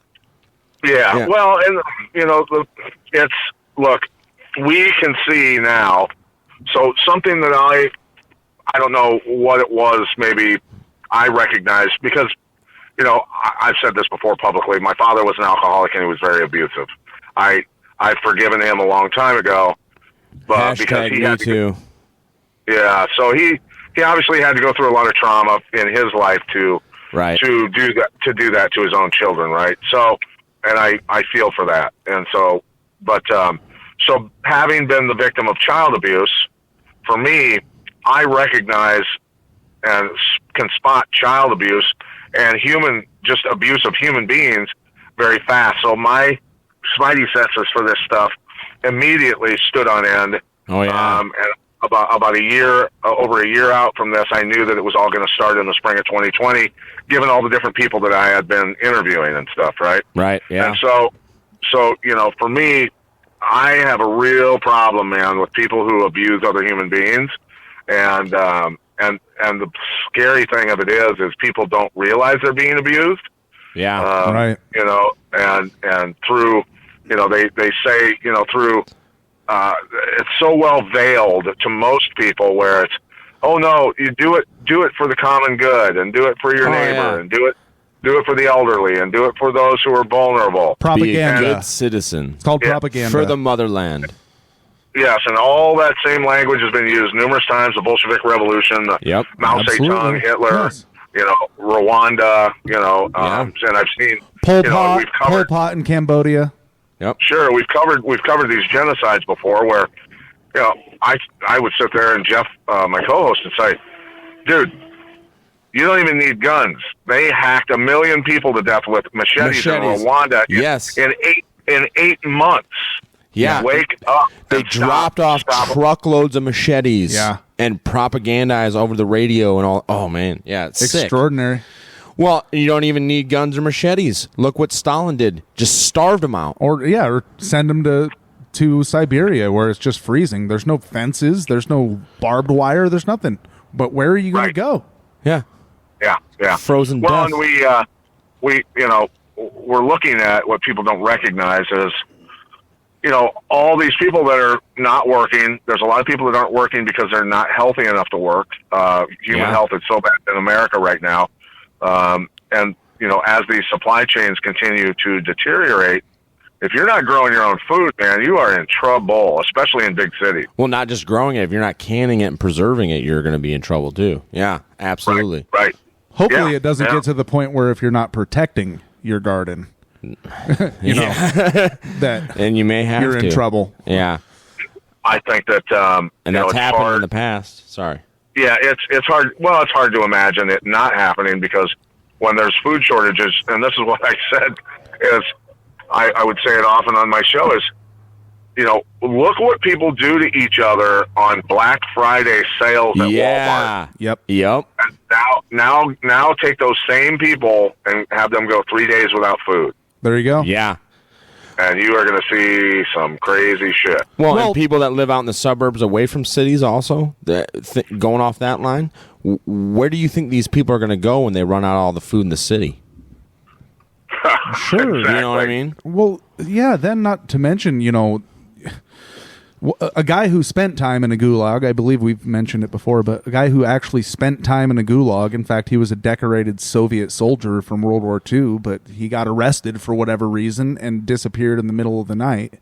Well, and, look, we can see now, so something that I don't know what it was, maybe I recognized, because, I've said this before publicly. My father was an alcoholic and he was very abusive. I've forgiven him a long time ago, but because he had to, so he obviously had to go through a lot of trauma in his life to do that to his own children, right? So, and I feel for that, and so, but so having been the victim of child abuse, for me, I recognize and can spot child abuse and just abuse of human beings very fast. So my spidey senses for this stuff immediately stood on end. Oh yeah. And about over a year out from this, I knew that it was all going to start in the spring of 2020, given all the different people that I had been interviewing and stuff. Right. Right. Yeah. And so for me, I have a real problem, man, with people who abuse other human beings. And the scary thing of it is people don't realize they're being abused. Yeah. Right. And through they say, through, it's so well veiled to most people where it's, oh no, you do it for the common good, and do it for your neighbor, and do it for the elderly, and do it for those who are vulnerable. Propaganda. Be a good citizen. It's called propaganda. For the motherland. Yes, and all that same language has been used numerous times. The Bolshevik Revolution, Mao Zedong, Hitler, Yes. Rwanda, and I've seen Pol we've covered Pot in Cambodia. Yep. Sure, we've covered these genocides before, where I would sit there and Jeff, my co-host, and say, dude, you don't even need guns. They hacked 1 million people to death with machetes. in Rwanda in 8 months. Yeah. Wake up. They dropped off truckloads of machetes and propagandized over the radio and all. Oh, man. Yeah, it's extraordinary. Sick. Well, you don't even need guns or machetes. Look what Stalin did. Just starved them out. Or send them to Siberia where it's just freezing. There's no fences. There's no barbed wire. There's nothing. But where are you going to go? Yeah. Yeah. Frozen well, death. And we're looking at what people don't recognize is, all these people that are not working. There's a lot of people that aren't working because they're not healthy enough to work. Human health is so bad in America right now. And as these supply chains continue to deteriorate, if you're not growing your own food, man, you are in trouble, especially in big cities. Well, not just growing it. If you're not canning it and preserving it, you're going to be in trouble too. Yeah, absolutely. Right. Hopefully it doesn't get to the point where if you're not protecting your garden, that and you may have you're in trouble. Yeah. I think that and that's happened in the past. Sorry. Yeah, it's hard. Well, it's hard to imagine it not happening because when there's food shortages, and this is what I said, is I would say it often on my show is, look what people do to each other on Black Friday sales at Walmart. Yep. And now take those same people and have them go 3 days without food. There you go. Yeah. And you are going to see some crazy shit. Well, and people that live out in the suburbs away from cities also, going off that line, where do you think these people are going to go when they run out of all the food in the city? Sure. Exactly. You know what I mean? Well, yeah, then not to mention, a guy who spent time in a gulag, I believe we've mentioned it before, but a guy who actually spent time in a gulag, in fact, he was a decorated Soviet soldier from World War II, but he got arrested for whatever reason and disappeared in the middle of the night.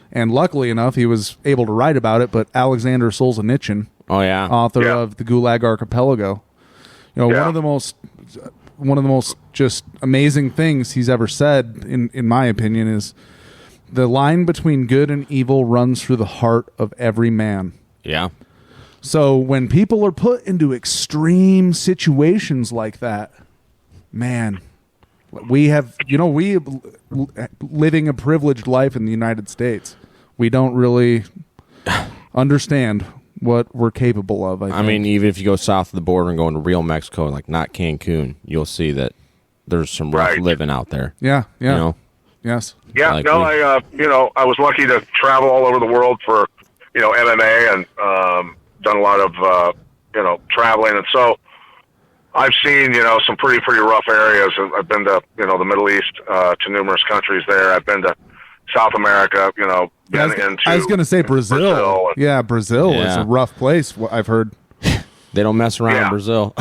And luckily enough, he was able to write about it, but Alexander Solzhenitsyn, author of the Gulag Archipelago, one of the most just amazing things he's ever said, in my opinion, is the line between good and evil runs through the heart of every man. Yeah. So when people are put into extreme situations like that, man, we living a privileged life in the United States, we don't really understand what we're capable of. I mean, even if you go south of the border and go into real Mexico, like not Cancun, you'll see that there's some rough living out there. Yeah. Yes. Yeah. Like I was lucky to travel all over the world for, MMA and done a lot of, traveling. And so I've seen, some pretty rough areas. I've been to, the Middle East, to numerous countries there. I've been to South America, I was going to say Brazil. Brazil is a rough place, I've heard. They don't mess around in Brazil.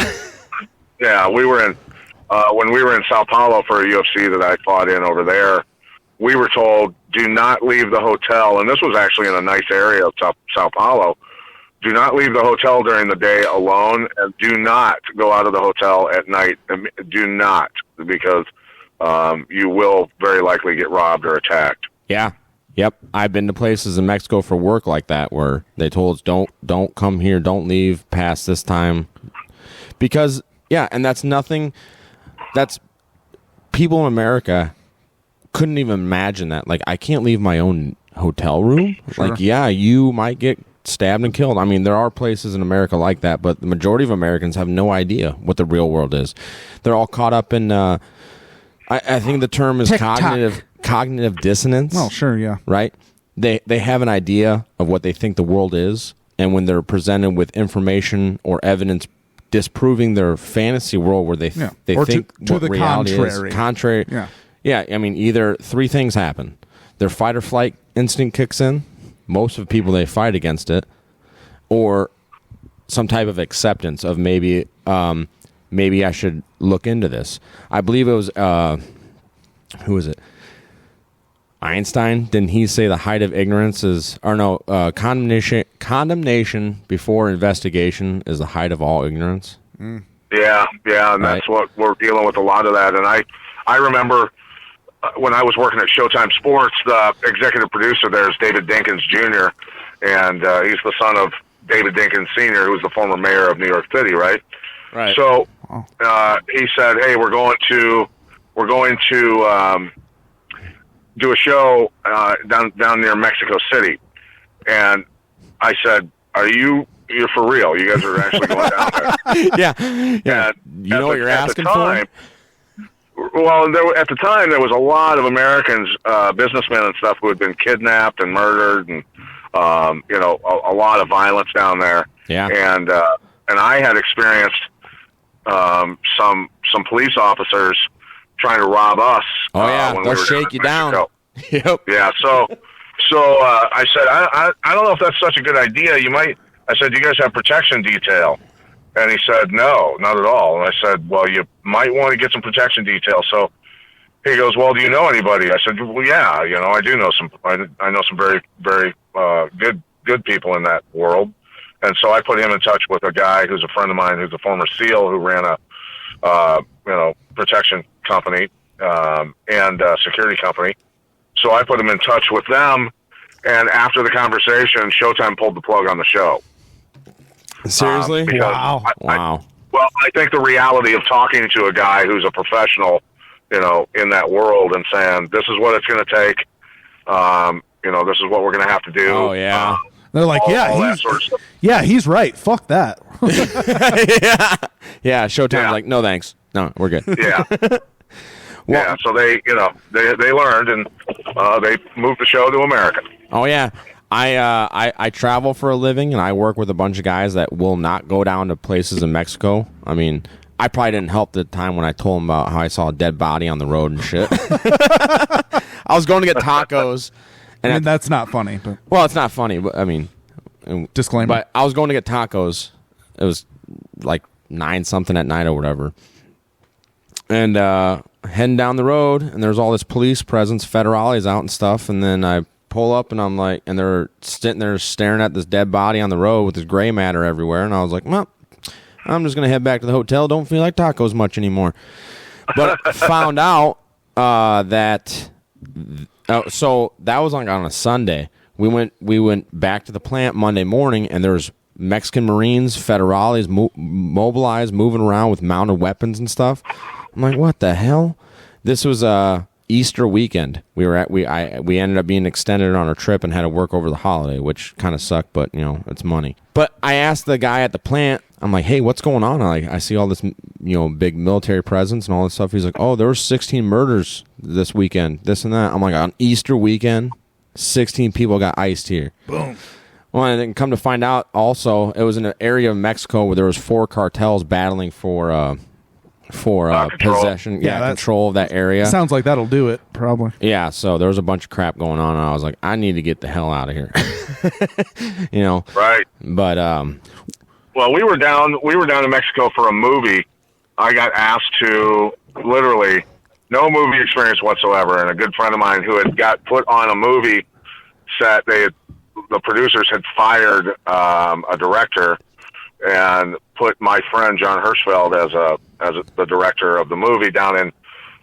Yeah, we were in, when we were in Sao Paulo for a UFC that I fought in over there, we were told, do not leave the hotel. And this was actually in a nice area of Sao Paulo. Do not leave the hotel during the day alone, and do not go out of the hotel at night. Do not, because you will very likely get robbed or attacked. Yeah. Yep. I've been to places in Mexico for work like that where they told us, don't come here, don't leave past this time. Because, and that's nothing, that's people in America couldn't even imagine that. Like, I can't leave my own hotel room. Sure. Like, you might get stabbed and killed. I mean, there are places in America like that, but the majority of Americans have no idea what the real world is. They're all caught up in, I think the term is cognitive dissonance. Oh, sure, yeah. Right? They have an idea of what they think the world is, and when they're presented with information or evidence disproving their fantasy world where they think to what the reality contrary. is contrary. Yeah, I mean, either three things happen. their fight or flight instinct kicks in. Most of the people, they fight against it, or some type of acceptance of maybe I should look into this. I believe it was who was it? Einstein. Didn't he say the height of ignorance is, or no, condemnation before investigation is the height of all ignorance? Yeah, and that's what we're dealing with, a lot of that. And I remember when I was working at Showtime Sports, the executive producer there is David Dinkins Jr., and he's the son of David Dinkins Sr., who was the former mayor of New York City, right? Right. So he said, "Hey, we're going to do a show down near Mexico City," and I said, "You're for real? You guys are actually going down there?" yeah. You know what you're asking for? Well, at the time, there was a lot of Americans, businessmen and stuff, who had been kidnapped and murdered, and a lot of violence down there. Yeah. And I had experienced some police officers trying to rob us. Oh yeah, when they'll we were shake you down. Yep. Yeah. So I said, I don't know if that's such a good idea. I said, "You guys have protection detail?" And he said, "No, not at all." And I said, "Well, you might want to get some protection detail." So he goes, "Well, do you know anybody?" I said, "Well, yeah, I do know some. I know some very, very good people in that world." And so I put him in touch with a guy who's a friend of mine, who's a former SEAL who ran a protection company and security company. So I put him in touch with them, and after the conversation, Showtime pulled the plug on the show. Seriously? Wow. Well, I think the reality of talking to a guy who's a professional, in that world, and saying, "This is what it's going to take. This is what we're going to have to do." Oh yeah. They're like, he's right. Fuck that. yeah. Showtime's like, no thanks. No, we're good. Yeah. Yeah, so they learned, and they moved the show to America. Oh yeah, I travel for a living, and I work with a bunch of guys that will not go down to places in Mexico. I mean, I probably didn't help the time when I told them about how I saw a dead body on the road and shit. I was going to get tacos, and that's not funny. But well, it's not funny, but I mean, disclaimer. But I was going to get tacos. It was like 9-something at night or whatever, and heading down the road, and there's all this police presence, federales out and stuff, and then I pull up, and I'm like, and they're sitting there staring at this dead body on the road with this gray matter everywhere, and I was like, well, I'm just gonna head back to the hotel. Don't feel like tacos much anymore. But found out that so that was like on a Sunday. We went back to the plant Monday morning, and there's Mexican Marines, federales mobilized, moving around with mounted weapons and stuff. I'm like, what the hell? This was Easter weekend. We ended up being extended on our trip and had to work over the holiday, which kind of sucked, but it's money. But I asked the guy at the plant, I'm like, hey, what's going on? I see all this big military presence and all this stuff. He's like, oh, there were 16 murders this weekend, this and that. I'm like, on Easter weekend, 16 people got iced here. Boom. Well, and then come to find out, also, it was in an area of Mexico where there was 4 cartels battling for possession, control of that area. Sounds like that'll do it, probably. Yeah, so there was a bunch of crap going on, and I was like, I need to get the hell out of here. Right. But well, we were down in Mexico for a movie. I got asked to, literally no movie experience whatsoever, and a good friend of mine who had got put on a movie set, the producers had fired a director and put my friend John Hirschfeld as the director of the movie down in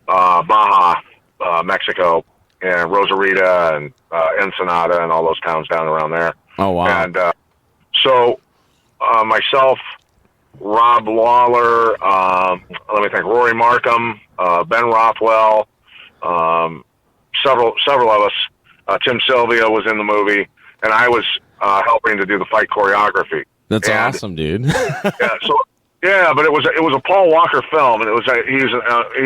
Baja, Mexico, and Rosarita and Ensenada and all those towns down around there. Oh wow! And so myself, Rob Lawler, let me think, Rory Markham, Ben Rothwell, several of us. Tim Sylvia was in the movie, and I was helping to do the fight choreography. That's awesome, dude. Yeah, but it was a Paul Walker film, and he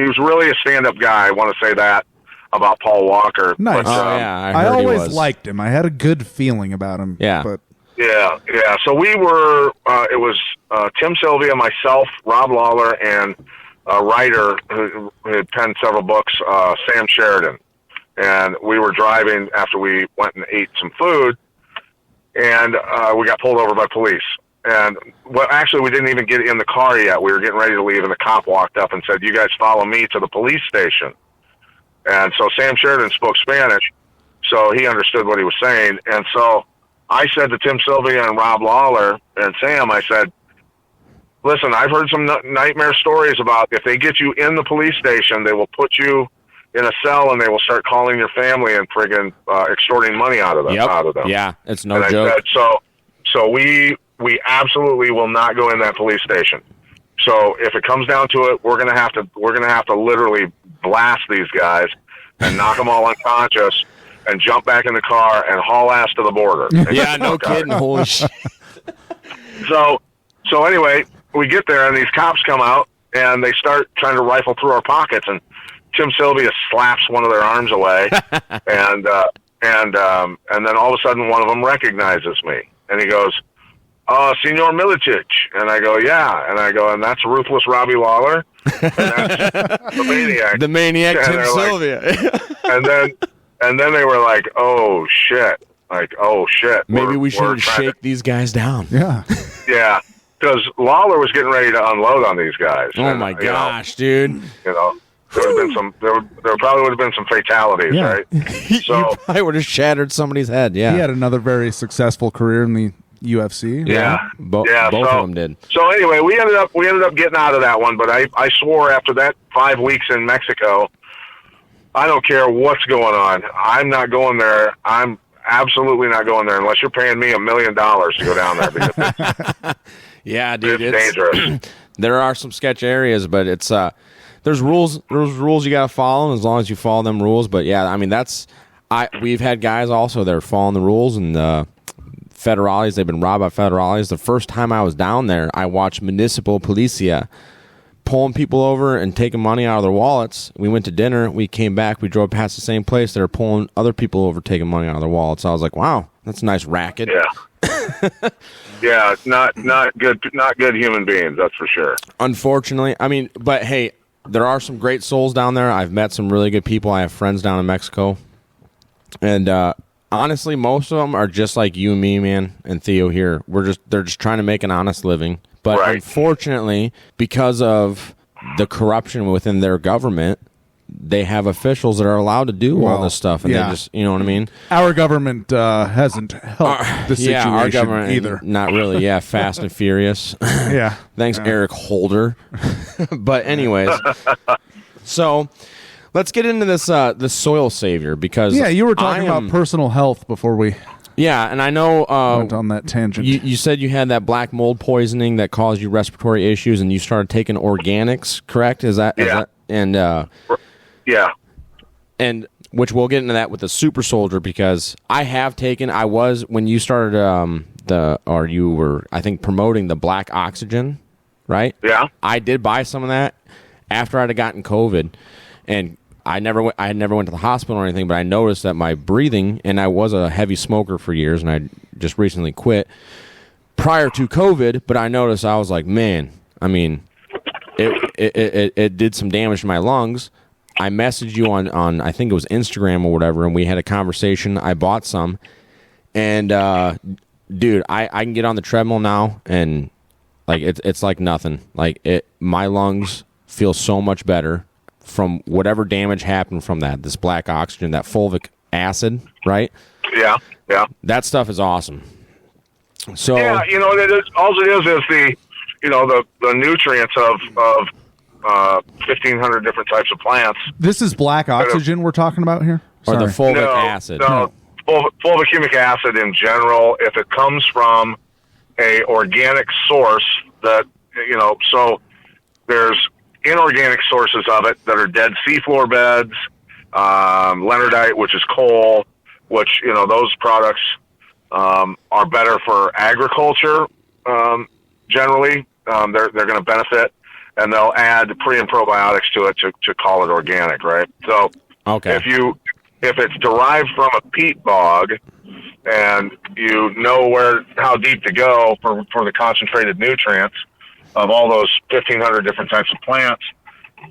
was really a stand-up guy. I want to say that about Paul Walker. Nice. But, I always liked him. I had a good feeling about him. Yeah. But yeah. So we were. It was Tim Sylvia, myself, Rob Lawler, and a writer who had penned several books, Sam Sheridan. and we were driving after we went and ate some food, and we got pulled over by police. And actually, we didn't even get in the car yet. We were getting ready to leave, and the cop walked up and said, "You guys follow me to the police station." And so Sam Sheridan spoke Spanish, so he understood what he was saying. And so I said to Tim Sylvia and Rob Lawler and Sam, I said, "Listen, I've heard some nightmare stories about if they get you in the police station, they will put you in a cell and they will start calling your family and friggin' extorting money out of them." Yeah, it's no and joke. I said, so we absolutely will not go in that police station. So if it comes down to it, we're gonna have to literally blast these guys and knock them all unconscious and jump back in the car and haul ass to the border. Yeah, no kidding. Holy shit. So anyway, we get there and these cops come out and they start trying to rifle through our pockets, and Tim Sylvia slaps one of their arms away, and then all of a sudden one of them recognizes me and he goes, "Senor Miletich." And I go, "Yeah." And I go, "And that's Ruthless Robbie Lawler?" And that's the maniac. The maniac, Tim Sylvia. and then they were like, "Oh shit!" Like, "Oh shit." Maybe we should shake these guys down. Yeah. Yeah, because Lawler was getting ready to unload on these guys. Oh my gosh, dude! You know, there would have been there probably would have been some fatalities, right? So you probably would have shattered somebody's head. Yeah, he had another very successful career in the UFC. Yeah, both of them did. So anyway, we ended up getting out of that one. But I swore after that 5 weeks in Mexico, I don't care what's going on. I'm not going there. I'm absolutely not going there unless you're paying me $1 million to go down there. Because yeah, dude, it's dangerous. There are some sketch areas, but it's there's rules. There's rules you got to follow, as long as you follow them rules. But yeah, I mean we've had guys also that are following the rules and federales. They've been robbed by federales. The first time I was down there, I watched Municipal Policia pulling people over and taking money out of their wallets. We went to dinner. We came back. We drove past the same place. They were pulling other people over, taking money out of their wallets. I was like, wow, that's a nice racket. Yeah. Yeah, not good human beings, that's for sure. Unfortunately. I mean, but hey, there are some great souls down there. I've met some really good people. I have friends down in Mexico. And honestly, most of them are just like you and me, man, and Theo here. They're just trying to make an honest living. But unfortunately, because of the corruption within their government, they have officials that are allowed to do all this stuff, and they just, you know what I mean? Our government hasn't helped the situation our government either. Not really, yeah, Fast and Furious. Yeah. Thanks, Eric Holder. But anyways, so let's get into this soil savior, because you were talking about personal health before we and I know went on that tangent. You said you had that black mold poisoning that caused you respiratory issues, and you started taking organics, correct? Is that and yeah, and which we'll get into that with the super soldier, because I was when you started you were, I think, promoting the black oxygen, right? Yeah, I did buy some of that after I'd gotten COVID, and I never went to the hospital or anything, but I noticed that my breathing, and I was a heavy smoker for years, and I just recently quit prior to COVID, but I noticed, I was like, man, I mean, it did some damage to my lungs. I messaged you on I think it was Instagram or whatever, and we had a conversation. I bought some, and dude, I can get on the treadmill now, and like it's like nothing. Like my lungs feel so much better from whatever damage happened from this black oxygen, that fulvic acid, right? Yeah. That stuff is awesome. So yeah, all it is the nutrients of 1,500 different types of plants. This is black oxygen we're talking about here? Or the fulvic acid? No, fulvic humic acid in general, if it comes from a organic source that, so there's inorganic sources of it that are dead seafloor beds, leonardite, which is coal, which, those products are better for agriculture generally. They're going to benefit, and they'll add pre and probiotics to it to call it organic, right? So okay. If it's derived from a peat bog, and you know how deep to go for the concentrated nutrients of all those 1,500 different types of plants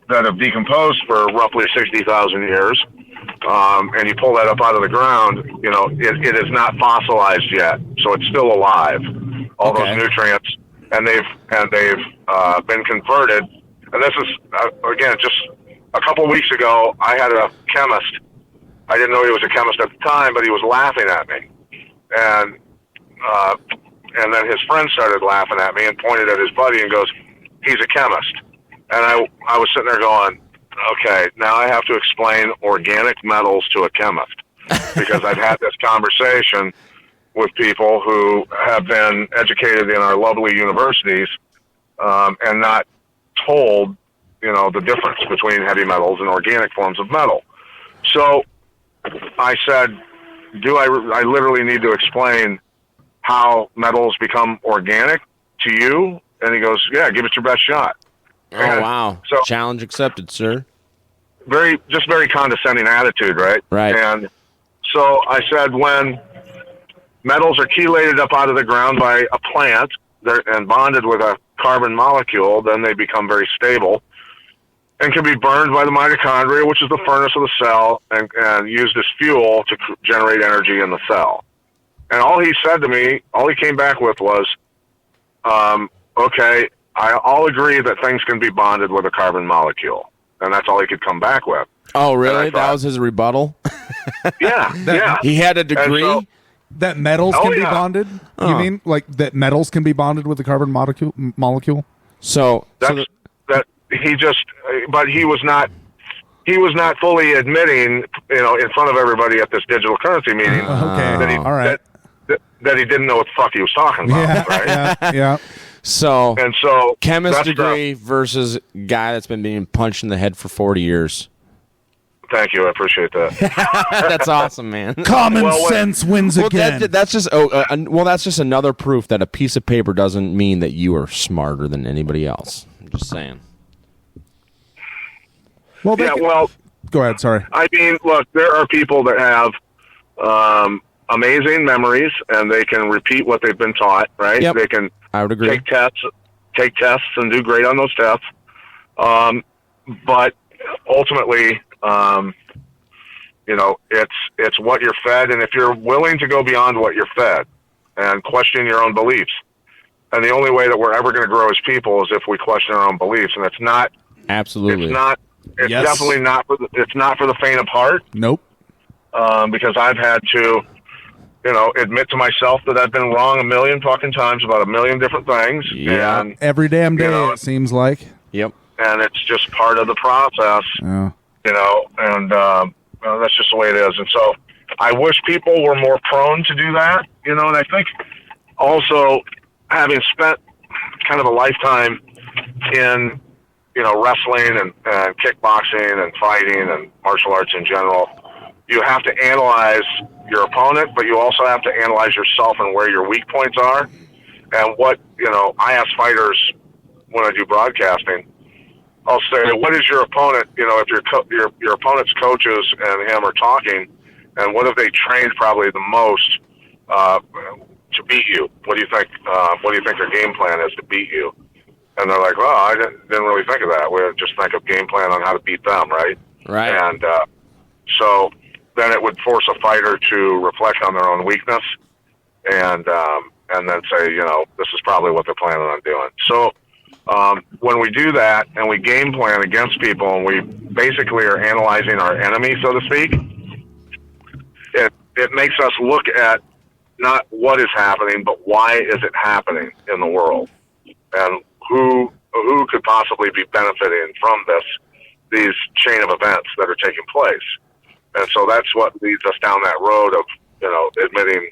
that have decomposed for roughly 60,000 years, and you pull that up out of the ground, you know, it is not fossilized yet, so it's still alive. All those nutrients, and they've been converted. And this is again just a couple of weeks ago. I had a chemist. I didn't know he was a chemist at the time, but he was laughing at me, and then his friend started laughing at me and pointed at his buddy and goes, "He's a chemist." And I was sitting there going, okay, now I have to explain organic metals to a chemist, because I've had this conversation with people who have been educated in our lovely universities and not told, you know, the difference between heavy metals and organic forms of metal. So I said, I literally need to explain how metals become organic to you? And he goes, yeah, give it your best shot. Oh, wow. So, challenge accepted, sir. Very condescending attitude, right? Right. And so I said, when metals are chelated up out of the ground by a plant and bonded with a carbon molecule, then they become very stable and can be burned by the mitochondria, which is the furnace of the cell, and used as fuel to generate energy in the cell. And all he said to me, all he came back with was, okay, I'll agree that things can be bonded with a carbon molecule. And that's all he could come back with. Oh, really? That was his rebuttal? Yeah. He had a degree? So, that metals can be bonded? You mean? Like, that metals can be bonded with the carbon molecule? So but he was not fully admitting, you know, in front of everybody at this digital currency meeting that he didn't know what the fuck he was talking about, right? Yeah. So chemist degree the, versus guy that's been being punched in the head for 40 years. Thank you. I appreciate that. That's awesome, man. Common sense wins again. That's just that's just another proof that a piece of paper doesn't mean that you are smarter than anybody else. I'm just saying. Well, go ahead. Sorry. I mean, look, there are people that have amazing memories, and they can repeat what they've been taught. Right? Yep. They can. I would agree. Take tests, and do great on those tests. But ultimately, you know, it's what you're fed, and if you're willing to go beyond what you're fed and question your own beliefs, and the only way that we're ever going to grow as people is if we question our own beliefs, and it's not. Absolutely. It's definitely not it's not for the faint of heart. Nope. Because I've had to, you know, admit to myself that I've been wrong a million fucking times about a million different things. Yeah. And, every damn day, it seems like. Yep. And it's just part of the process. Yeah. You know, and that's just the way it is. And so I wish people were more prone to do that, you know, and I think also having spent kind of a lifetime in, you know, wrestling and kickboxing and fighting and martial arts in general, you have to analyze your opponent, but you also have to analyze yourself and where your weak points are. And what, you know, I ask fighters when I do broadcasting, I'll say, what is your opponent, you know, if your opponent's coaches and him are talking, and what have they trained probably the most to beat you? What do you think their game plan is to beat you? And they're like, well, I didn't really think of that. We just think of game plan on how to beat them, right? Right. And so then it would force a fighter to reflect on their own weakness and then say, you know, this is probably what they're planning on doing. So when we do that and we game plan against people and we basically are analyzing our enemy, so to speak, it makes us look at not what is happening, but why is it happening in the world, and who could possibly be benefiting from these chain of events that are taking place. And so that's what leads us down that road of, you know, admitting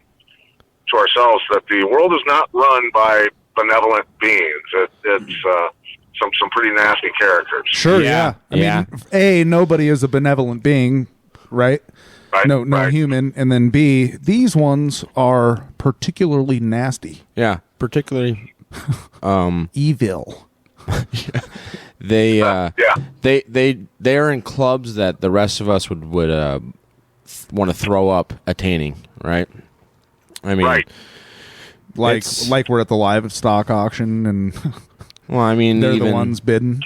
to ourselves that the world is not run by benevolent beings. It's some pretty nasty characters. Sure, yeah. I mean, A, nobody is a benevolent being, right? No human. And then B, these ones are particularly nasty. Yeah, particularly evil. They are in clubs that the rest of us would want to throw up attaining, right? I mean, like we're at the livestock auction, and well, I mean, they're the ones bidding.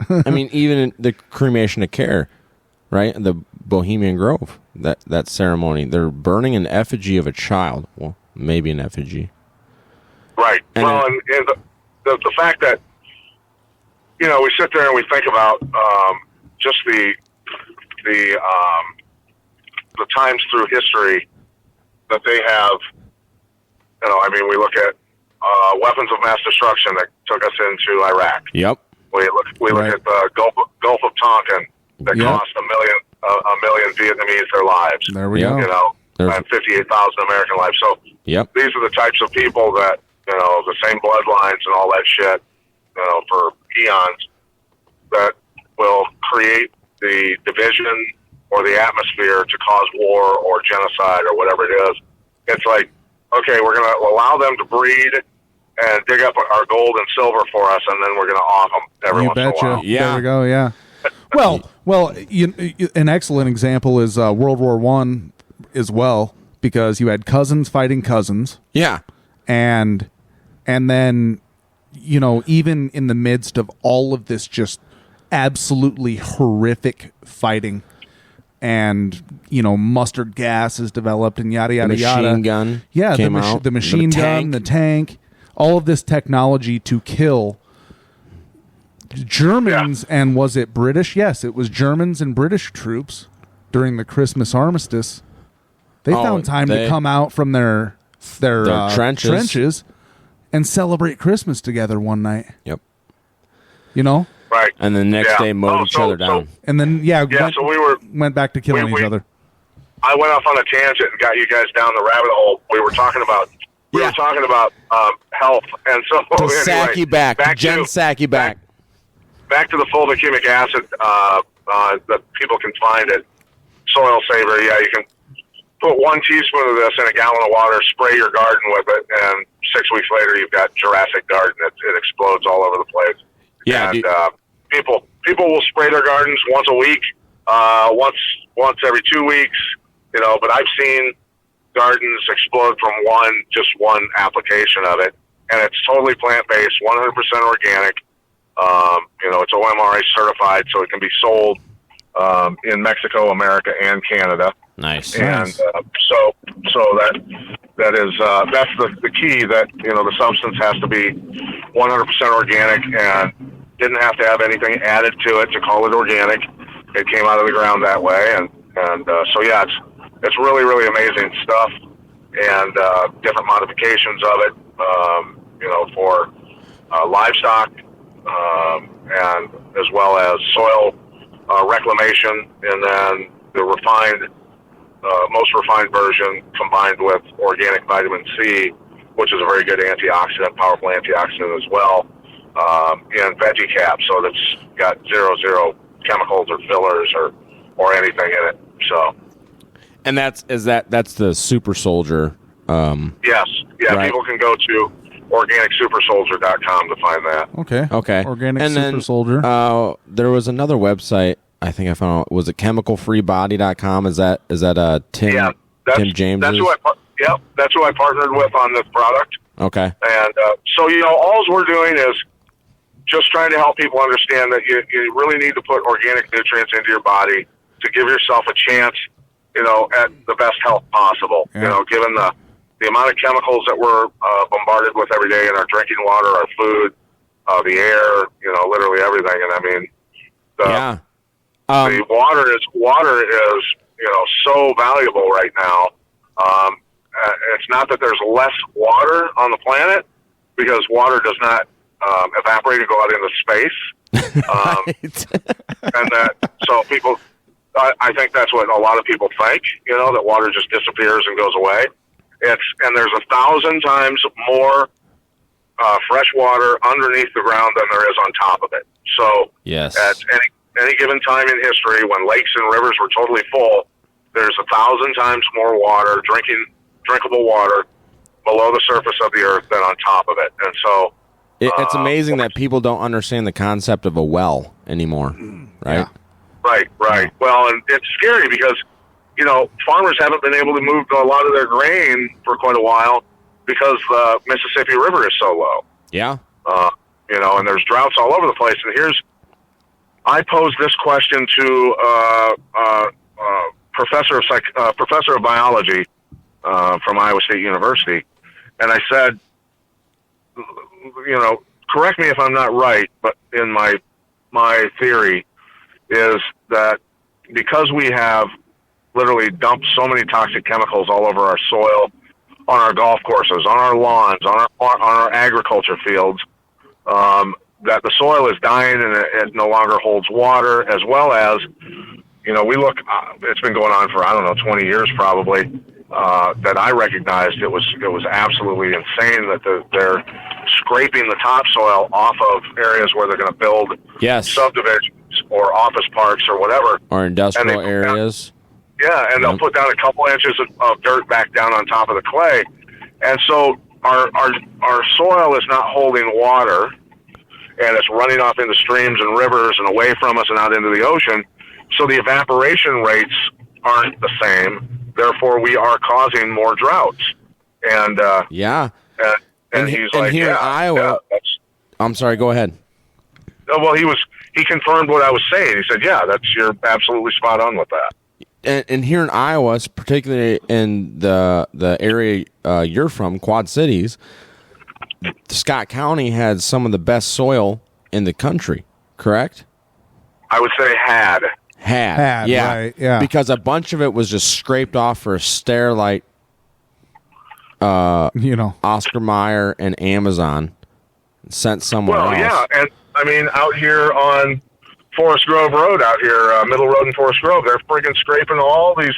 I mean, even in the cremation of care, right? The Bohemian Grove, that ceremony. They're burning an effigy of a child. Well, maybe an effigy. Right. And and the fact that, we sit there and we think about just the times through history that they have. We look at weapons of mass destruction that took us into Iraq. Yep. We look at the Gulf of Tonkin that cost a million Vietnamese their lives. There we go. And 58,000 American lives. So these are the types of people that, the same bloodlines and all that shit, for eons, that will create the division or the atmosphere to cause war or genocide or whatever it is. It's like, okay, we're going to allow them to breed and dig up our gold and silver for us, and then we're going to off them every once in a while. Yeah. There we go, yeah. Well, an excellent example is World War I as well, because you had cousins fighting cousins. Yeah. And then, even in the midst of all of this just absolutely horrific fighting, and, mustard gas is developed and yada, yada, yada. The machine gun came out. The machine gun, the tank, all of this technology to kill Germans, and was it British? Yes, it was Germans and British troops during the Christmas armistice. They found time to come out from their trenches and celebrate Christmas together one night. Yep. Right. And the next day mowed each other down. And then, so we went back to killing each other. I went off on a tangent and got you guys down the rabbit hole. We were talking about health, and so to sack you back. Back to the fulvic humic acid that people can find at Soil Saver. Yeah, you can put 1 teaspoon of this in a gallon of water, spray your garden with it, and 6 weeks later you've got Jurassic Garden. It explodes all over the place. Yeah, and people will spray their gardens once a week, once every 2 weeks, but I've seen gardens explode from just one application of it, and it's totally plant-based, 100% organic. It's OMRA certified, so it can be sold in Mexico, America, and Canada. Nice. And so that is that's the key, that the substance has to be 100% organic and didn't have to have anything added to it to call it organic. It came out of the ground that way, and so yeah, it's really, really amazing stuff, and different modifications of it, for livestock, and as well as soil reclamation, and then the most refined version combined with organic vitamin C, which is a very good antioxidant, powerful antioxidant as well, in veggie cap, so that's got zero chemicals or fillers or anything in it. So. And that's the Super Soldier. Yes. Yeah, right. People can go to organicsupersoldier.com to find that. Okay. Organic and Super Soldier. There was another website I think I found. Was it chemicalfreebody.com? Is that Tim? Yeah, Tim James. That's who I partnered with on this product. Okay. And so all we're doing is just trying to help people understand that you really need to put organic nutrients into your body to give yourself a chance, at the best health possible. Yeah. Given the amount of chemicals that we're bombarded with every day in our drinking water, our food, the air, literally everything. And I mean, the water is so valuable right now. It's not that there's less water on the planet, because water does not evaporate and go out into space. And so people, I think that's what a lot of people think, that water just disappears and goes away. And there's 1,000 times more fresh water underneath the ground than there is on top of it. So yes, at any given time in history, when lakes and rivers were totally full, there's 1,000 times more water, drinkable water, below the surface of the earth than on top of it. And so it's amazing that people don't understand the concept of a well anymore, right? Yeah. Right. Well, and it's scary because farmers haven't been able to move a lot of their grain for quite a while because the Mississippi River is so low. Yeah. And there's droughts all over the place. And I posed this question to professor of biology from Iowa State University, and I said, correct me if I'm not right, but in my theory is that because we have literally dumped so many toxic chemicals all over our soil, on our golf courses, on our lawns, on our agriculture fields, that the soil is dying and it no longer holds water, as well as, we look, it's been going on for, 20 years probably, that I recognized it was absolutely insane that they're scraping the topsoil off of areas where they're going to build subdivisions or office parks or whatever. Or industrial areas. And they'll put down a couple inches of dirt back down on top of the clay. And so our soil is not holding water, and it's running off into streams and rivers and away from us and out into the ocean. So the evaporation rates aren't the same. Therefore, we are causing more droughts. And and he's like, here in Iowa. I'm sorry. Go ahead. Well, he confirmed what I was saying. He said, you're absolutely spot on with that. And here in Iowa, particularly in the area you're from, Quad Cities, Scott County had some of the best soil in the country, correct? I would say had, yeah. Right, yeah. Because a bunch of it was just scraped off for Sterilite, Oscar Mayer and Amazon, sent somewhere else. Well, yeah, and I mean, out here on Forest Grove Road, out here, Middle Road and Forest Grove, they're freaking scraping all these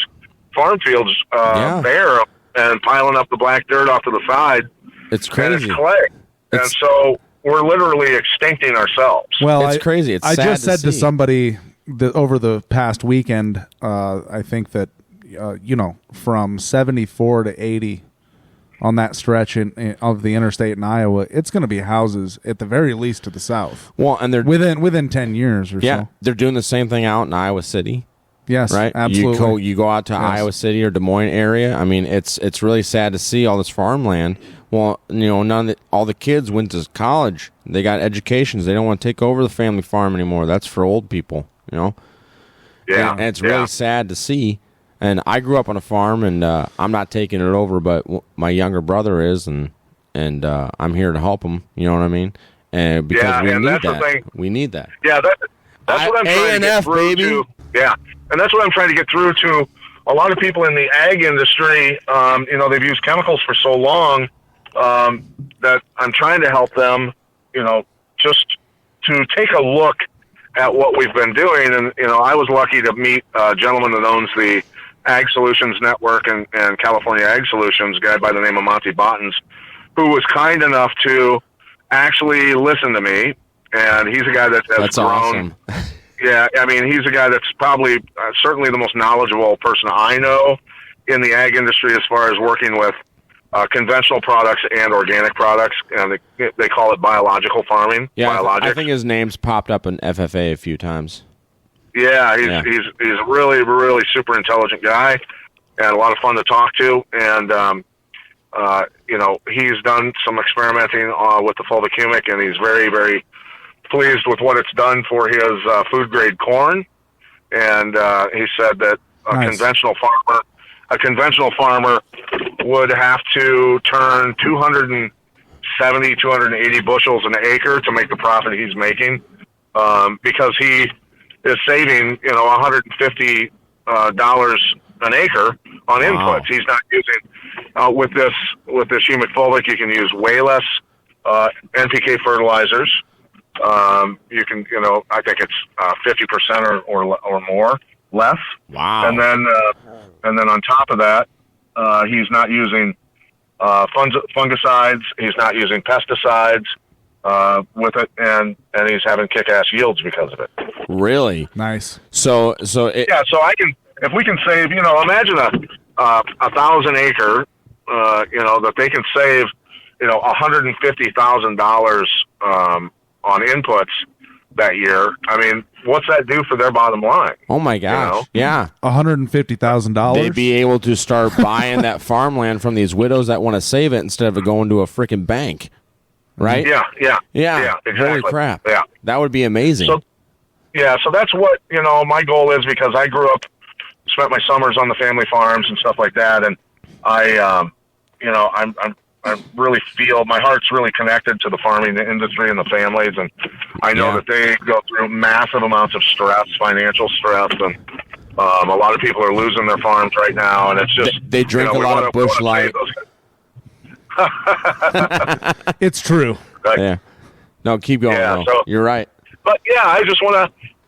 farm fields bare and piling up the black dirt off to the side. It's crazy. And it's clay. And so we're literally extincting ourselves. Well, it's crazy. It's I sad just to said to see. somebody over the past weekend, I think that, from 74 to 80 on that stretch of the interstate in Iowa, it's going to be houses at the very least to the south. Well, and they're within 10 years or so. They're doing the same thing out in Iowa City. Yes, right. Absolutely. You go out to Iowa City or Des Moines area. I mean, it's really sad to see all this farmland. Well, all the kids went to college. They got educations. They don't want to take over the family farm anymore. That's for old people. Yeah, and it's really sad to see. And I grew up on a farm, and I'm not taking it over, but my younger brother is, and I'm here to help him. You know what I mean? And because we need that. We need that. Yeah, that's what I'm trying to get through to. Yeah, and that's what I'm trying to get through to a lot of people in the ag industry. They've used chemicals for so long that I'm trying to help them, just to take a look at what we've been doing. And, I was lucky to meet a gentleman that owns the Ag Solutions Network and California Ag Solutions, a guy by the name of Monty Bottens, who was kind enough to actually listen to me. And he's a guy that has That's grown. Awesome. Yeah, I mean, he's a guy that's probably certainly the most knowledgeable person I know in the ag industry as far as working with conventional products and organic products, and they call it biological farming. Yeah, biologics. I think his name's popped up in FFA a few times. Yeah, he's a really, really super intelligent guy and a lot of fun to talk to. And, he's done some experimenting with the fulvic humic, and he's very, very pleased with what it's done for his food-grade corn. And he said that a conventional farmer would have to turn 270, 280 bushels an acre to make the profit he's making, because he is saving, $150 an acre on inputs. He's not using with this humic fulvic. You can use way less NPK fertilizers. You can, I think it's 50% or more less. Wow. And then on top of that, he's not using fungicides. He's not using pesticides with it, and he's having kick-ass yields because of it. Really nice. So so if we can save, imagine a 1,000 acre, that they can save, $150,000 on inputs that year. I mean, what's that do for their bottom line? Oh my gosh! Yeah, $150,000. They'd be able to start buying that farmland from these widows that want to save it instead of it going to a freaking bank, right? Yeah, exactly. Holy crap! Yeah, that would be amazing. Yeah, so that's what, my goal is, because I grew up, spent my summers on the family farms and stuff like that, and I really feel my heart's really connected to the farming industry and the families, and I know that they go through massive amounts of stress, financial stress, and a lot of people are losing their farms right now, and it's just they drink a lot of Busch Light. It's true. Yeah. No, keep going. Yeah, so, you're right. But yeah,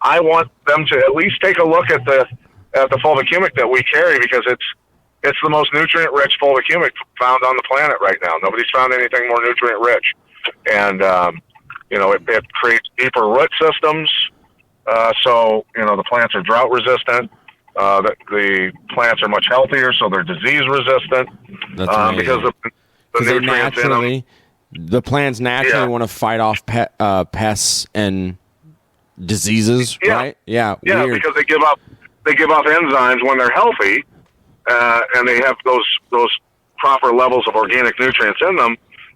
I want them to at least take a look at the fulvic humic that we carry, because it's the most nutrient-rich fulvic humic found on the planet right now. Nobody's found anything more nutrient-rich, and it creates deeper root systems. So the plants are drought resistant. The plants are much healthier, so they're disease resistant. That's because the nutrients in them. The plants naturally want to fight off pests and diseases, right? Yeah, yeah, weird. because they give off enzymes when they're healthy, and they have those proper levels of organic nutrients in them.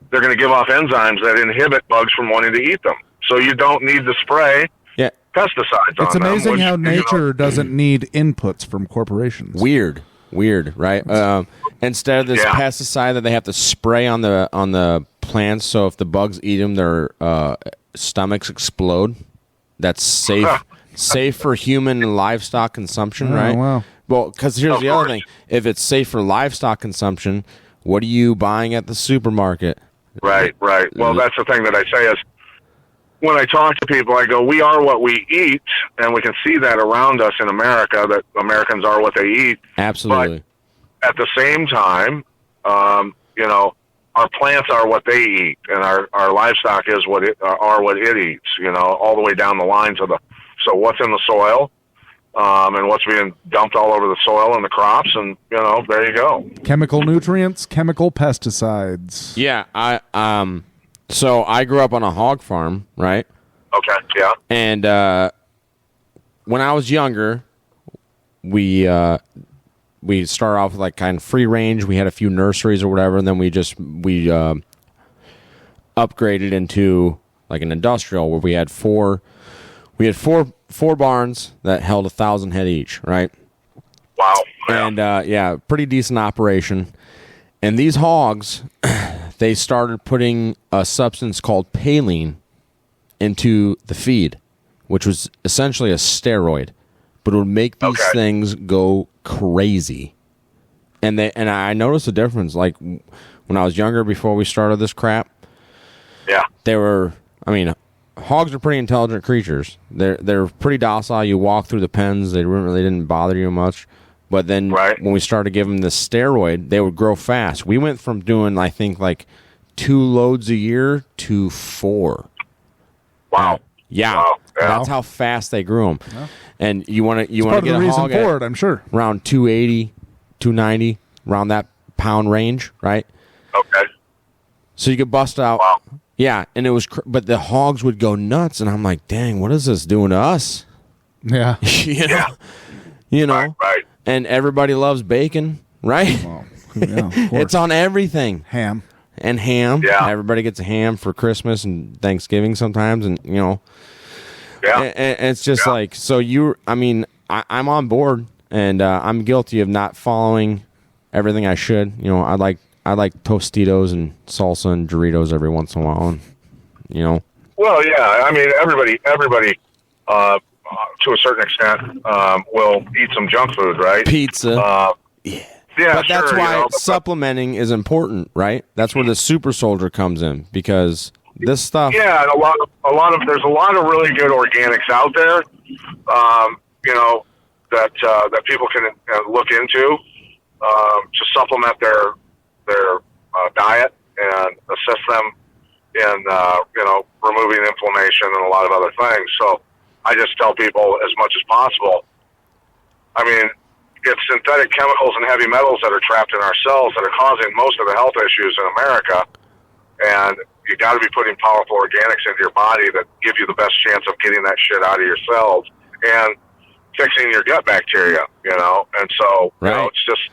They're going to give off enzymes that inhibit bugs from wanting to eat them. So you don't need to spray pesticides on them. It's amazing how nature doesn't need inputs from corporations. Weird, right? Instead of this pesticide that they have to spray on the plants, so if the bugs eat them, their stomachs explode. That's safe for human and livestock consumption, right? Wow. Well, because here's the other thing: if it's safe for livestock consumption, what are you buying at the supermarket? Right. Well, that's the thing that I say is, when I talk to people, I go, we are what we eat, and we can see that around us in America, that Americans are what they eat. Absolutely. But at the same time, our plants are what they eat, and our livestock is what it eats, all the way down the lines of so what's in the soil, and what's being dumped all over the soil and the crops, and, there you go. Chemical nutrients, chemical pesticides. Yeah, so I grew up on a hog farm, right? Okay, yeah. And when I was younger, we started off with like kind of free range. We had a few nurseries or whatever, and then we upgraded into like an industrial where we had four barns that held 1,000 head each, right? Wow. And pretty decent operation. And these hogs, they started putting a substance called Paline into the feed, which was essentially a steroid, but it would make these things go crazy. And I noticed a difference. Like when I was younger, before we started this crap, they were. I mean, hogs are pretty intelligent creatures. They're pretty docile. You walk through the pens, they really didn't bother you much. But then when we started giving them the steroid, they would grow fast. We went from doing, I think, like 2 loads a year to 4. Wow. Yeah. Wow. That's how fast they grew them. Yeah. And you want to get a hog for it, I'm sure. Around 280, 290, around that pound range, right? Okay. So you could bust out. Wow. Yeah, and it was, but the hogs would go nuts, and I'm like, dang, what is this doing to us? Yeah. Right. And everybody loves bacon, right? Well, yeah, it's on everything. Ham. Yeah. Everybody gets a ham for Christmas and Thanksgiving sometimes, and Yeah. And it's just like, so I'm on board, and I'm guilty of not following everything I should. I like Tostitos and salsa and Doritos every once in a while, and, Well, yeah. I mean, everybody, to a certain extent, will eat some junk food, right? Pizza. Yeah, but that's why supplementing is important, right? That's where the super soldier comes in, because this stuff. Yeah, and there's a lot of really good organics out there, that people can look into to supplement their diet and assist them in removing inflammation and a lot of other things. So I just tell people as much as possible. I mean, it's synthetic chemicals and heavy metals that are trapped in our cells that are causing most of the health issues in America, and you got to be putting powerful organics into your body that give you the best chance of getting that shit out of your cells and fixing your gut bacteria. And so it's just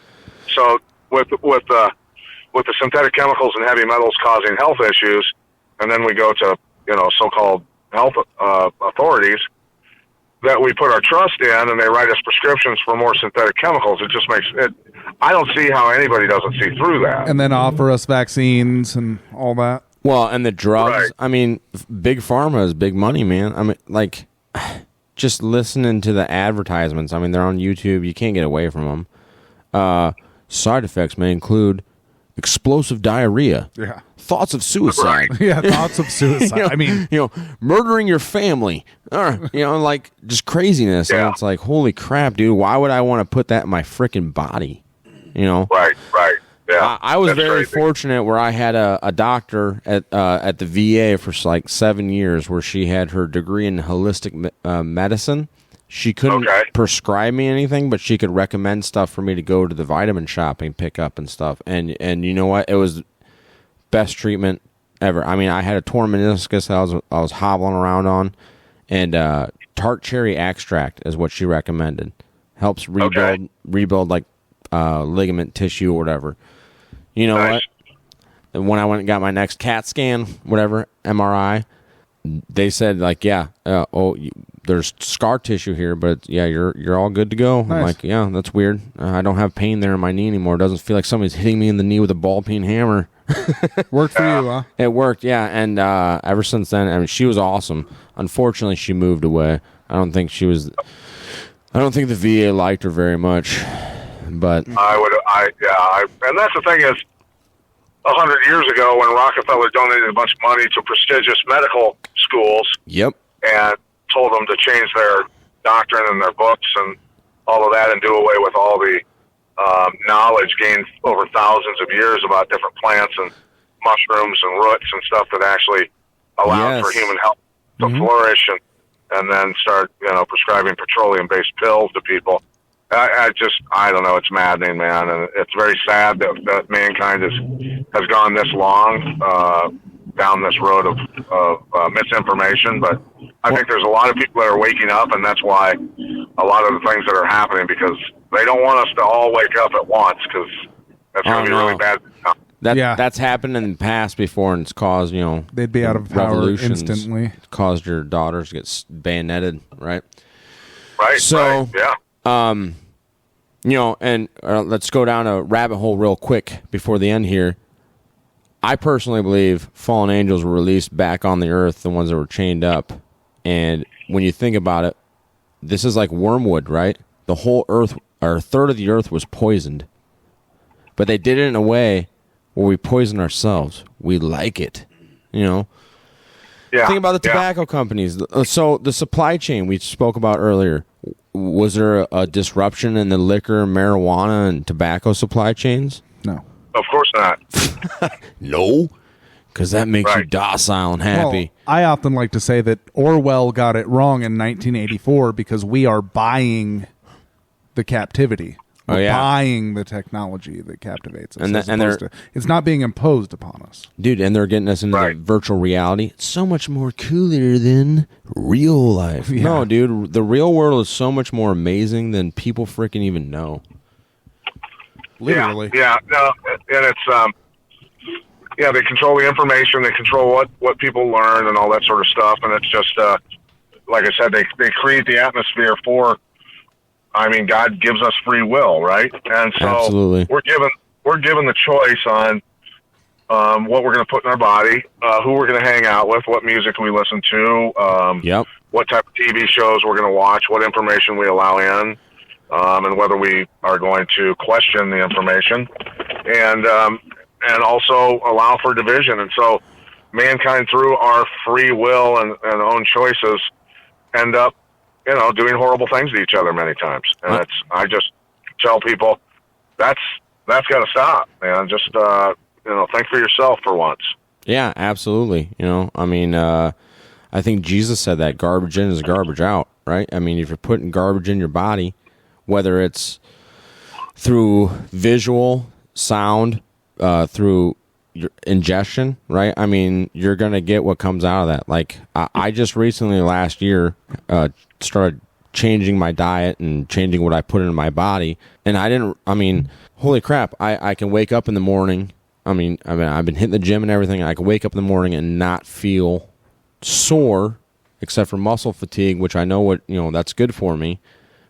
so with the synthetic chemicals and heavy metals causing health issues, and then we go to so-called health authorities. that we put our trust in, and they write us prescriptions for more synthetic chemicals. It just makes it. I don't see how anybody doesn't see through that. And then offer us vaccines and all that. Well, and the drugs. Right. I mean, big pharma is big money, man. I mean, like, just listening to the advertisements. I mean, they're on YouTube. You can't get away from them. Side effects may include explosive diarrhea. Yeah. Thoughts of suicide. Right. Yeah, thoughts of suicide. I mean, murdering your family. Like just craziness. Yeah. And it's like, holy crap, dude. Why would I want to put that in my freaking body? Right. Yeah. I was That's very crazy. fortunate where I had a doctor at the VA for like 7 years where she had her degree in holistic medicine. She couldn't prescribe me anything, but she could recommend stuff for me to go to the vitamin shop and pick up and stuff. And you know what? It was best treatment ever. I mean, I had a torn meniscus I was hobbling around on, and tart cherry extract is what she recommended. Helps rebuild like ligament tissue or whatever. You know Nice. what? When I went and got my next CAT scan, whatever, MRI, they said like, there's scar tissue here, but you're all good to go. Nice. I'm like, yeah, that's weird. I don't have pain there in my knee anymore. It doesn't feel like somebody's hitting me in the knee with a ball peen hammer. worked for you, huh? It worked, yeah. And ever since then, I mean, she was awesome. Unfortunately, she moved away. I don't think the VA liked her very much. But and that's the thing is, 100 years ago when Rockefeller donated a bunch of money to prestigious medical schools, yep, and told them to change their doctrine and their books and all of that and do away with all the knowledge gained over thousands of years about different plants and mushrooms and roots and stuff that actually allowed for human health to flourish, and then start prescribing petroleum-based pills to people. I don't know. It's maddening, man, and it's very sad that mankind has gone this long down this road of misinformation. But I think there's a lot of people that are waking up, and that's why a lot of the things that are happening, because they don't want us to all wake up at once, because that's going to be really bad. That's happened in the past before, and it's caused they'd be out of power instantly. It's caused your daughters to get bayoneted, right? Right. So, right, yeah. And let's go down a rabbit hole real quick before the end here. I personally believe fallen angels were released back on the earth, the ones that were chained up. And when you think about it, this is like wormwood, right? The whole earth, or a third of the earth was poisoned. But they did it in a way where we poison ourselves. We like it, Yeah. Think about the tobacco companies. So the supply chain we spoke about earlier. Was there a disruption in the liquor, marijuana, and tobacco supply chains? No. Of course not. No, because that makes you docile and happy. Well, I often like to say that Orwell got it wrong in 1984 because we are buying the captivity. We're buying the technology that captivates us. It's not being imposed upon us. Dude, and they're getting us into the virtual reality. It's so much more cooler than real life. Yeah. No, dude, the real world is so much more amazing than people freaking even know. Literally. Yeah, no, and it's, they control the information, they control what people learn and all that sort of stuff, and it's just, like I said, they create the atmosphere for, God gives us free will, right? And so Absolutely. we're given the choice on what we're going to put in our body, who we're going to hang out with, what music we listen to, what type of TV shows we're going to watch, what information we allow in, and whether we are going to question the information, and also allow for division. And so mankind, through our free will and own choices, end up doing horrible things to each other many times. And I just tell people that's got to stop, man. Just, think for yourself for once. Yeah, absolutely. I think Jesus said that garbage in is garbage out, right? I mean, if you're putting garbage in your body, whether it's through visual, sound, through your ingestion, right? I mean, you're going to get what comes out of that. Like, I just recently, last year, started changing my diet and changing what I put into my body. And holy crap, I can wake up in the morning. I've been hitting the gym and everything. I can wake up in the morning and not feel sore except for muscle fatigue, which I know that's good for me.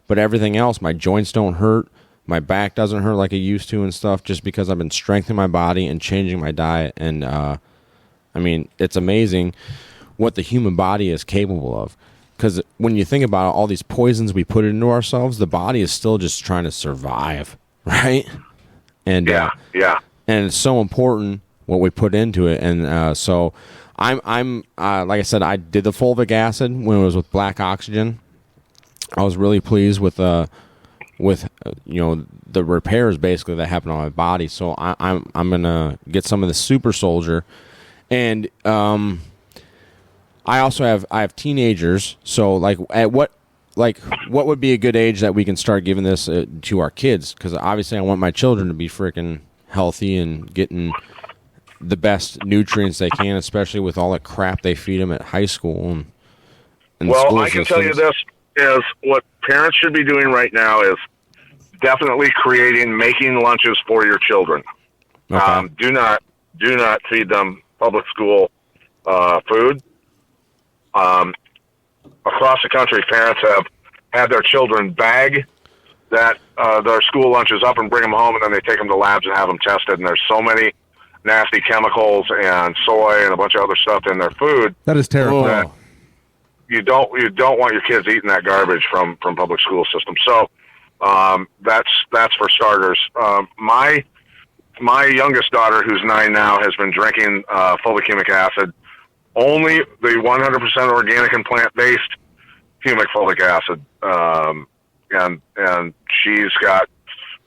But everything else, my joints don't hurt. My back doesn't hurt like it used to and stuff, just because I've been strengthening my body and changing my diet. And, it's amazing what the human body is capable of. Because when you think about all these poisons we put into ourselves, the body is still just trying to survive, right? And yeah. And it's so important what we put into it. And so I'm like I said, I did the fulvic acid when it was with black oxygen. I was really pleased with the repairs basically that happened on my body. So I'm gonna get some of the super soldier, and I have teenagers. So what would be a good age that we can start giving this to our kids? Because obviously I want my children to be freaking healthy and getting the best nutrients they can, especially with all the crap they feed them at high school. And well, I can tell you this is what parents should be doing right now is definitely making lunches for your children. Okay. Do not feed them public school food. Across the country, parents have had their children bag their school lunches up and bring them home, and then they take them to labs and have them tested. And there's so many nasty chemicals and soy and a bunch of other stuff in their food. That is terrifying. You don't want your kids eating that garbage from public school systems. So that's for starters. My youngest daughter, who's 9 now, has been drinking fulvic acid, only the 100% organic and plant-based humic fulvic acid, and she's got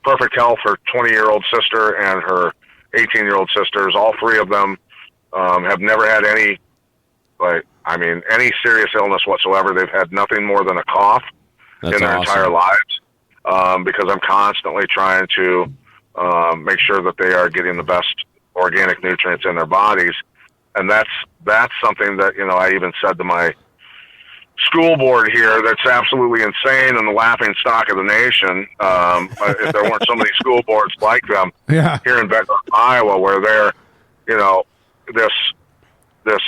perfect health. Her 20-year-old sister and her 18-year-old sisters, all three of them, have never had any serious illness whatsoever. They've had nothing more than a cough in their entire lives, because I'm constantly trying to make sure that they are getting the best organic nutrients in their bodies. And that's something that, I even said to my school board here, that's absolutely insane and the laughing stock of the nation. If there weren't so many school boards like them here in Becker, Iowa, where they're, this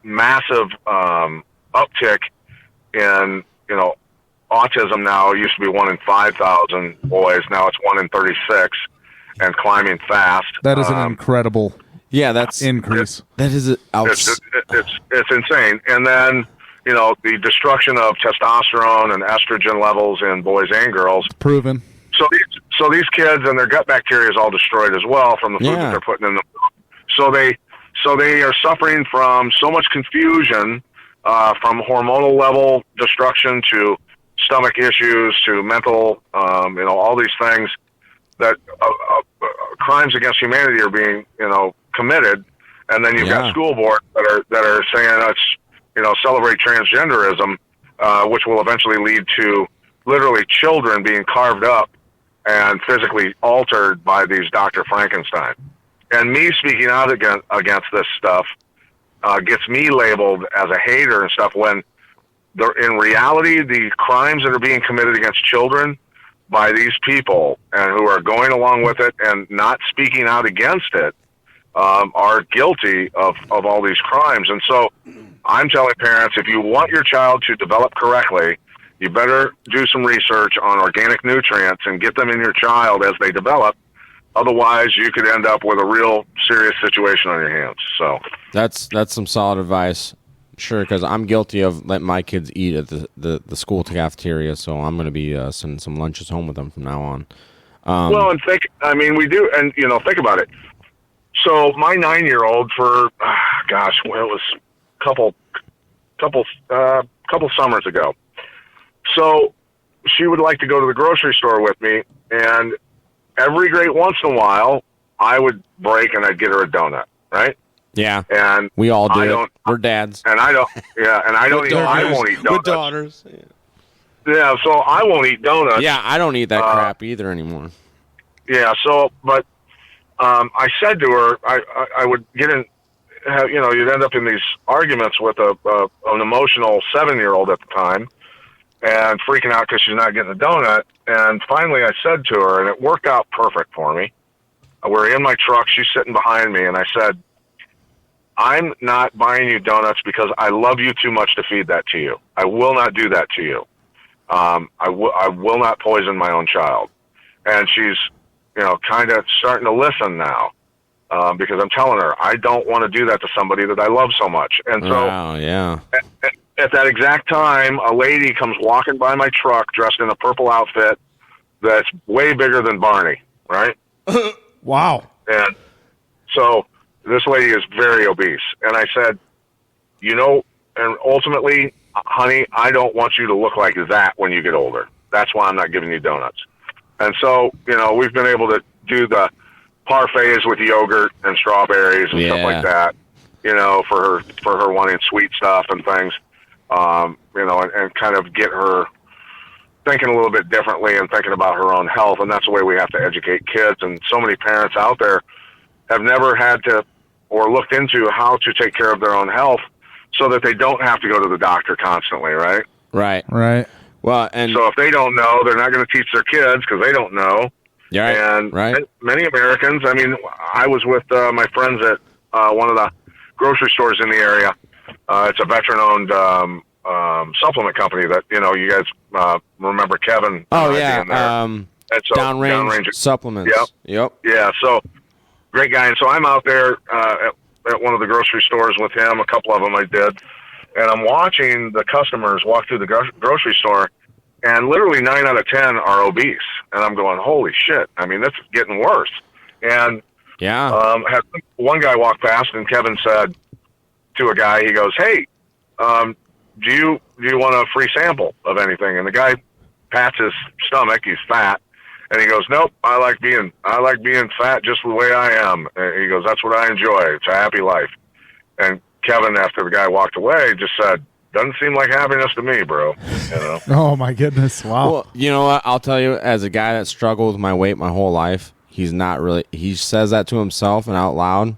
massive uptick in, autism now. It used to be 1 in 5,000 boys. Now it's 1 in 36 and climbing fast. That is an incredible increase. It's insane. And then, the destruction of testosterone and estrogen levels in boys and girls. Proven. So these kids and their gut bacteria is all destroyed as well from the food that they're putting in them. So they are suffering from so much confusion, from hormonal level destruction to stomach issues to mental, all these things that crimes against humanity are being, committed. And then you've got school boards that are saying it's, celebrate transgenderism, which will eventually lead to literally children being carved up and physically altered by these Dr. Frankenstein. And me speaking out against this stuff gets me labeled as a hater and stuff, when in reality, the crimes that are being committed against children by these people and who are going along with it and not speaking out against it are guilty of all these crimes. And so I'm telling parents, if you want your child to develop correctly, you better do some research on organic nutrients and get them in your child as they develop. Otherwise, you could end up with a real serious situation on your hands. So that's some solid advice. Sure, because I'm guilty of letting my kids eat at the school cafeteria, so I'm going to be sending some lunches home with them from now on. And we do, and think about it. So my 9-year-old, for it was a couple summers ago. So she would like to go to the grocery store with me, and every great once in a while, I would break and I'd get her a donut, right? Yeah, and we all do. We're dads, and I don't. Yeah, and I don't. I won't eat donuts. With daughters. Yeah, so I won't eat donuts. Yeah, I don't eat that crap either anymore. Yeah, so but I said to her, I would get in. You'd end up in these arguments with an emotional 7-year-old at the time, and freaking out because she's not getting a donut. And finally, I said to her, and it worked out perfect for me. We're in my truck. She's sitting behind me, and I said, I'm not buying you donuts because I love you too much to feed that to you. I will not do that to you. I will not poison my own child. And she's, kind of starting to listen now, because I'm telling her I don't want to do that to somebody that I love so much. And so, wow, yeah. At that exact time, a lady comes walking by my truck dressed in a purple outfit that's way bigger than Barney, right? Wow. And so this lady is very obese. And I said, and ultimately, honey, I don't want you to look like that when you get older. That's why I'm not giving you donuts. And so, we've been able to do the parfaits with yogurt and strawberries and stuff like that, for her wanting sweet stuff and things, and kind of get her thinking a little bit differently and thinking about her own health. And that's the way we have to educate kids. And so many parents out there have never had to or looked into how to take care of their own health so that they don't have to go to the doctor constantly, right? Right. Well, and so if they don't know, they're not going to teach their kids because they don't know. Yeah, and many Americans, I was with my friends at one of the grocery stores in the area. It's a veteran-owned supplement company that, you guys remember Kevin. Oh, yeah. So downrange supplements. Yep. Yeah, so great guy. And so I'm out there at one of the grocery stores with him. A couple of them I did. And I'm watching the customers walk through the grocery store, and literally 9 out of 10 are obese. And I'm going, holy shit. This is getting worse. And had one guy walk past, and Kevin said to a guy, he goes, hey, do you want a free sample of anything? And the guy pats his stomach. He's fat. And he goes, nope, I like being fat just the way I am. And he goes, that's what I enjoy. It's a happy life. And Kevin, after the guy walked away, just said, doesn't seem like happiness to me, bro. Oh, my goodness. Wow. Well, you know what? I'll tell you, as a guy that struggled with my weight my whole life, he's not really, he says that to himself and out loud,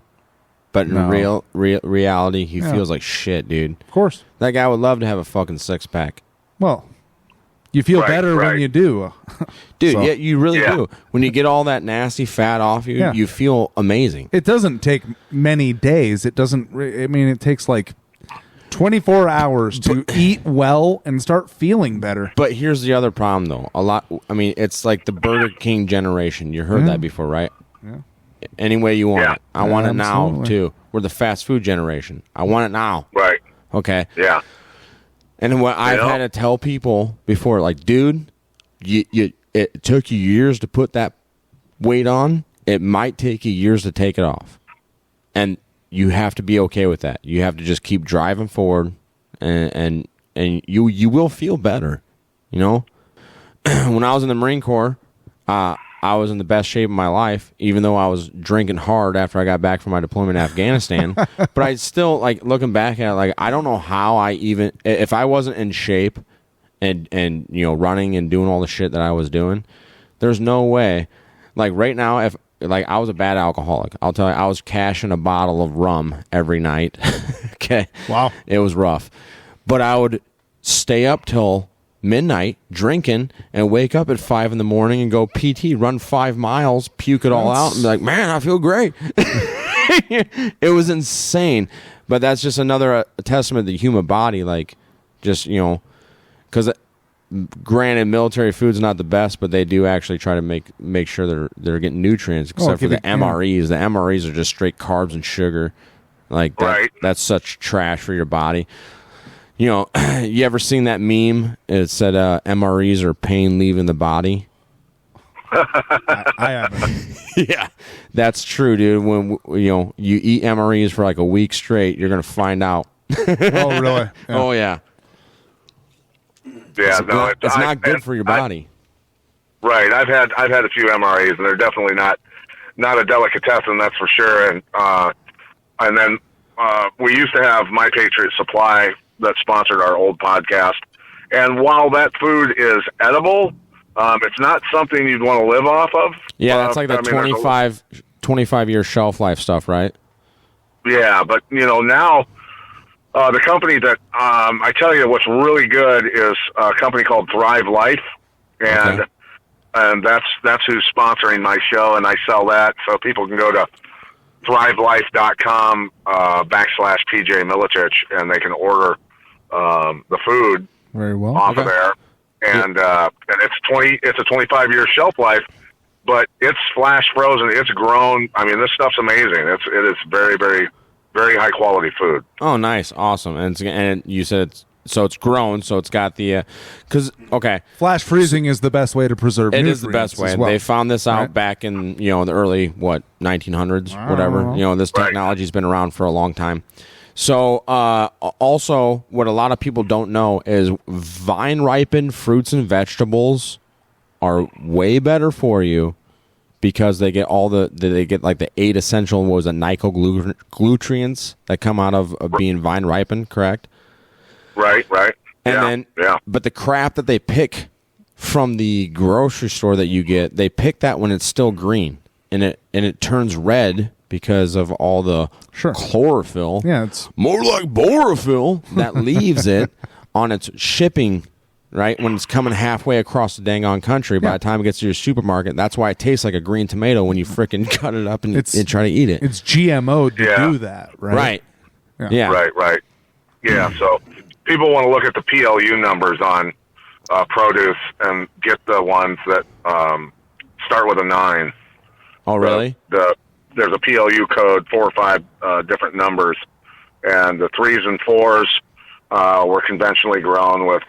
but in reality, he feels like shit, dude. Of course. That guy would love to have a fucking six-pack. Well, you feel better when you do. Dude, yeah, you really do. When you get all that nasty fat off you, you feel amazing. It doesn't take many days. It doesn't, it takes like 24 hours to eat well and start feeling better. But here's the other problem, though. It's like the Burger King generation. You heard that before, right? Yeah. Any way you want it. I want it now, too. We're the fast food generation. I want it now. Right. Okay. Yeah. And what I've had to tell people before, like, dude, it took you years to put that weight on. It might take you years to take it off. And you have to be okay with that. You have to just keep driving forward, and you will feel better, When I was in the Marine Corps, I was in the best shape of my life, even though I was drinking hard after I got back from my deployment in Afghanistan. But I still, looking back at it, I don't know how if I wasn't in shape and running and doing all the shit that I was doing, there's no way. Right now, if I was a bad alcoholic, I'll tell you, I was cashing a bottle of rum every night. Okay. Wow. It was rough. But I would stay up till midnight drinking and wake up at 5 a.m. and go PT, run 5 miles, puke it all out, and be like, man, I feel great. It was insane. But that's just another testament to the human body. Because granted, military food's not the best, but they do actually try to make sure they're getting nutrients, except for the MREs. The MREs are just straight carbs and sugar. That's such trash for your body. You ever seen that meme? It said MREs are pain leaving the body. I haven't. Yeah, that's true, dude. When you eat MREs for a week straight, you're gonna find out. Oh, really? Yeah. Oh, yeah. Yeah, it's not good for your body. Right. I've had a few MREs, and they're definitely not a delicatessen, that's for sure. And then we used to have My Patriot Supply that sponsored our old podcast. And while that food is edible, it's not something you'd want to live off of. Yeah, that's like the 25-year shelf life stuff, right? Yeah, but, now the company that I tell you what's really good is a company called Thrive Life. And that's who's sponsoring my show, and I sell that. So people can go to thrivelife.com /PJ Miletich, and they can order the food Very well. off of there. And it's a 25-year shelf life, but it's flash frozen. It's grown. I mean, this stuff's amazing. It is very, very, very high quality food. Oh, nice, awesome. And you said it's grown, so it's got the flash freezing is the best way to preserve. It is the best way. Well. They found this out back in the early 1900s, whatever. This technology's been around for a long time. So also, what a lot of people don't know is vine ripened fruits and vegetables are way better for you because they get like the 8 essential nitronutrients that come out of being vine ripened, correct? Right. And but the crap that they pick from the grocery store that you get, they pick that when it's still green, and it turns red because of all the chlorophyll. Yeah, it's more like borophyll that leaves it on its shipping, right? When it's coming halfway across the dang on country, by the time it gets to your supermarket, that's why it tastes like a green tomato when you frickin' cut it up and try to eat it. It's GMO to do that, right? Right. Yeah. Right. Yeah, so people want to look at the PLU numbers on produce and get the ones that start with a 9. Oh, really? There's a PLU code, 4 or 5 different numbers, and the 3s and 4s were conventionally grown with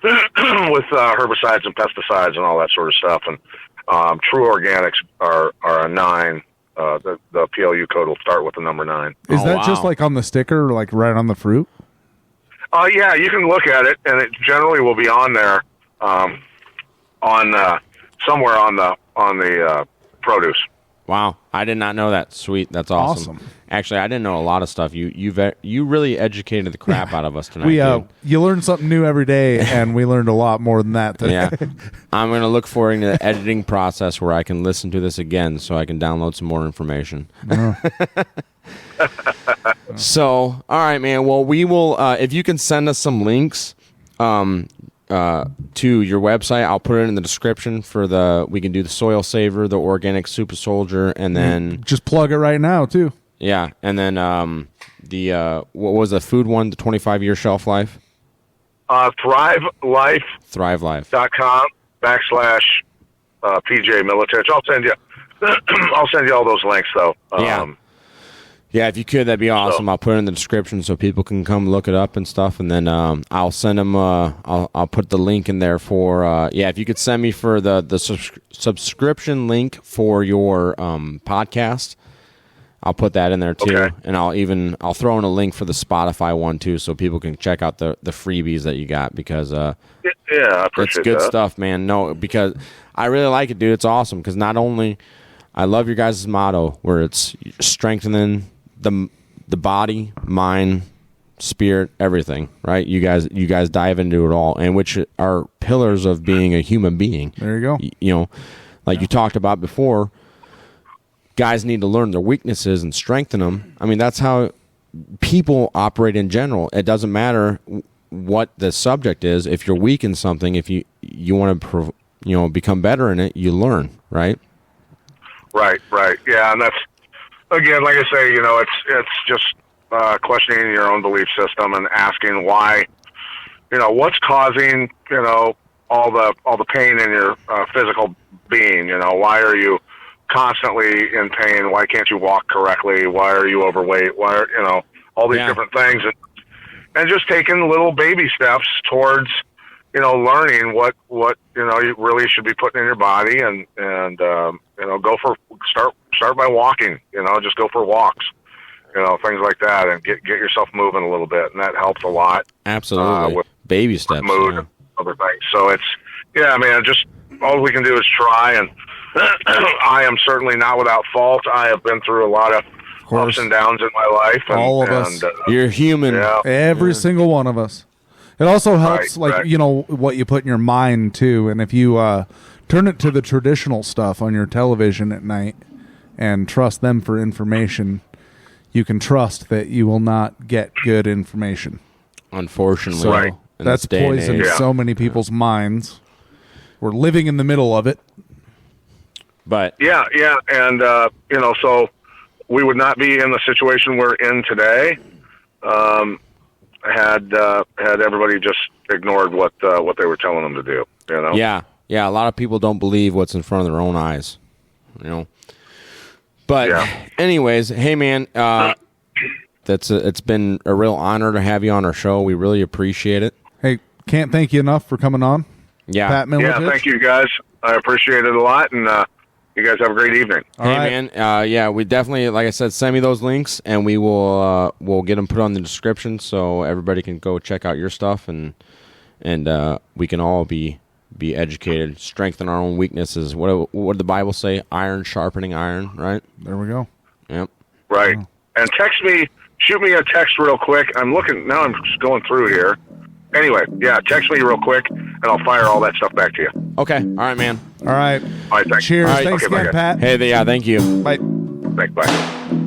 herbicides and pesticides and all that sort of stuff. And true organics are a 9. The PLU code will start with the number 9. Is that just like on the sticker, like right on the fruit? Yeah, you can look at it, and it generally will be on there, somewhere on the produce. Wow, I did not know that. Sweet, that's awesome. Actually, I didn't know a lot of stuff. You really educated the crap out of us tonight. You learn something new every day, and we learned a lot more than that today. Yeah, I'm going to look forward to the editing process where I can listen to this again, so I can download some more information. So, all right, man. Well, we will. If you can send us some links to your website, I'll put it in the description for we can do the soil saver, the organic super soldier, and then just plug it right now too. Yeah, and then what was the food one? The 25-year shelf life. Thrivelife.com /PJ Miletich. I'll send you all those links though. Yeah, if you could, that'd be awesome. I'll put it in the description so people can come look it up and stuff, and then I'll send them. I'll put the link in there for. If you could send me for the subscription link for your podcast, I'll put that in there too, and I'll throw in a link for the Spotify one too, so people can check out the freebies that you got because I appreciate it's good stuff, man. No, because I really like it, dude. It's awesome because not only I love your guys' motto where it's strengthening the body, mind, spirit, everything, right? You guys dive into it all, and which are pillars of being a human being. There you go. You talked about before, guys need to learn their weaknesses and strengthen them. I mean, that's how people operate in general. It doesn't matter what the subject is. If you're weak in something, if you want to become better in it, you learn, right? Right. Yeah, and that's, again, like I say, it's just questioning your own belief system and asking why, what's causing, all the pain in your physical being. Why are you constantly in pain? Why can't you walk correctly? Why are you overweight? Why are, all these different things, and just taking little baby steps towards, learning what you really should be putting in your body, and start by walking. Just go for walks. Things like that, and get yourself moving a little bit, and that helps a lot. Absolutely, with baby steps, mood, and other things. So it's just all we can do is try. And I am certainly not without fault. I have been through a lot of ups and downs in my life. And, all of us. You're human. Yeah. Every single one of us. It also helps, what you put in your mind, too. And if you turn it to the traditional stuff on your television at night and trust them for information, you can trust that you will not get good information. Unfortunately. So that's poisoned so many people's minds. We're living in the middle of it. But and so we would not be in the situation we're in today had everybody just ignored what they were telling them to do. You know? Yeah. A lot of people don't believe what's in front of their own eyes. You know. But anyways, hey man, it's been a real honor to have you on our show. We really appreciate it. Hey, can't thank you enough for coming on. Yeah. Pat Miletich. Yeah, thank you guys. I appreciate it a lot, and you guys have a great evening. Man, we definitely, like I said, send me those links, and we will we'll get them put on the description so everybody can go check out your stuff, and we can all be educated, strengthen our own weaknesses. What did the Bible say? Iron sharpening iron, right? There we go. Yep. Right. And shoot me a text real quick. I'm just going through here. Anyway, text me real quick, and I'll fire all that stuff back to you. Okay. All right, man. All right. All right, thanks. Cheers. All right. Thanks okay, again, bye, Pat. Hey, thank you. Bye. Thanks, bye.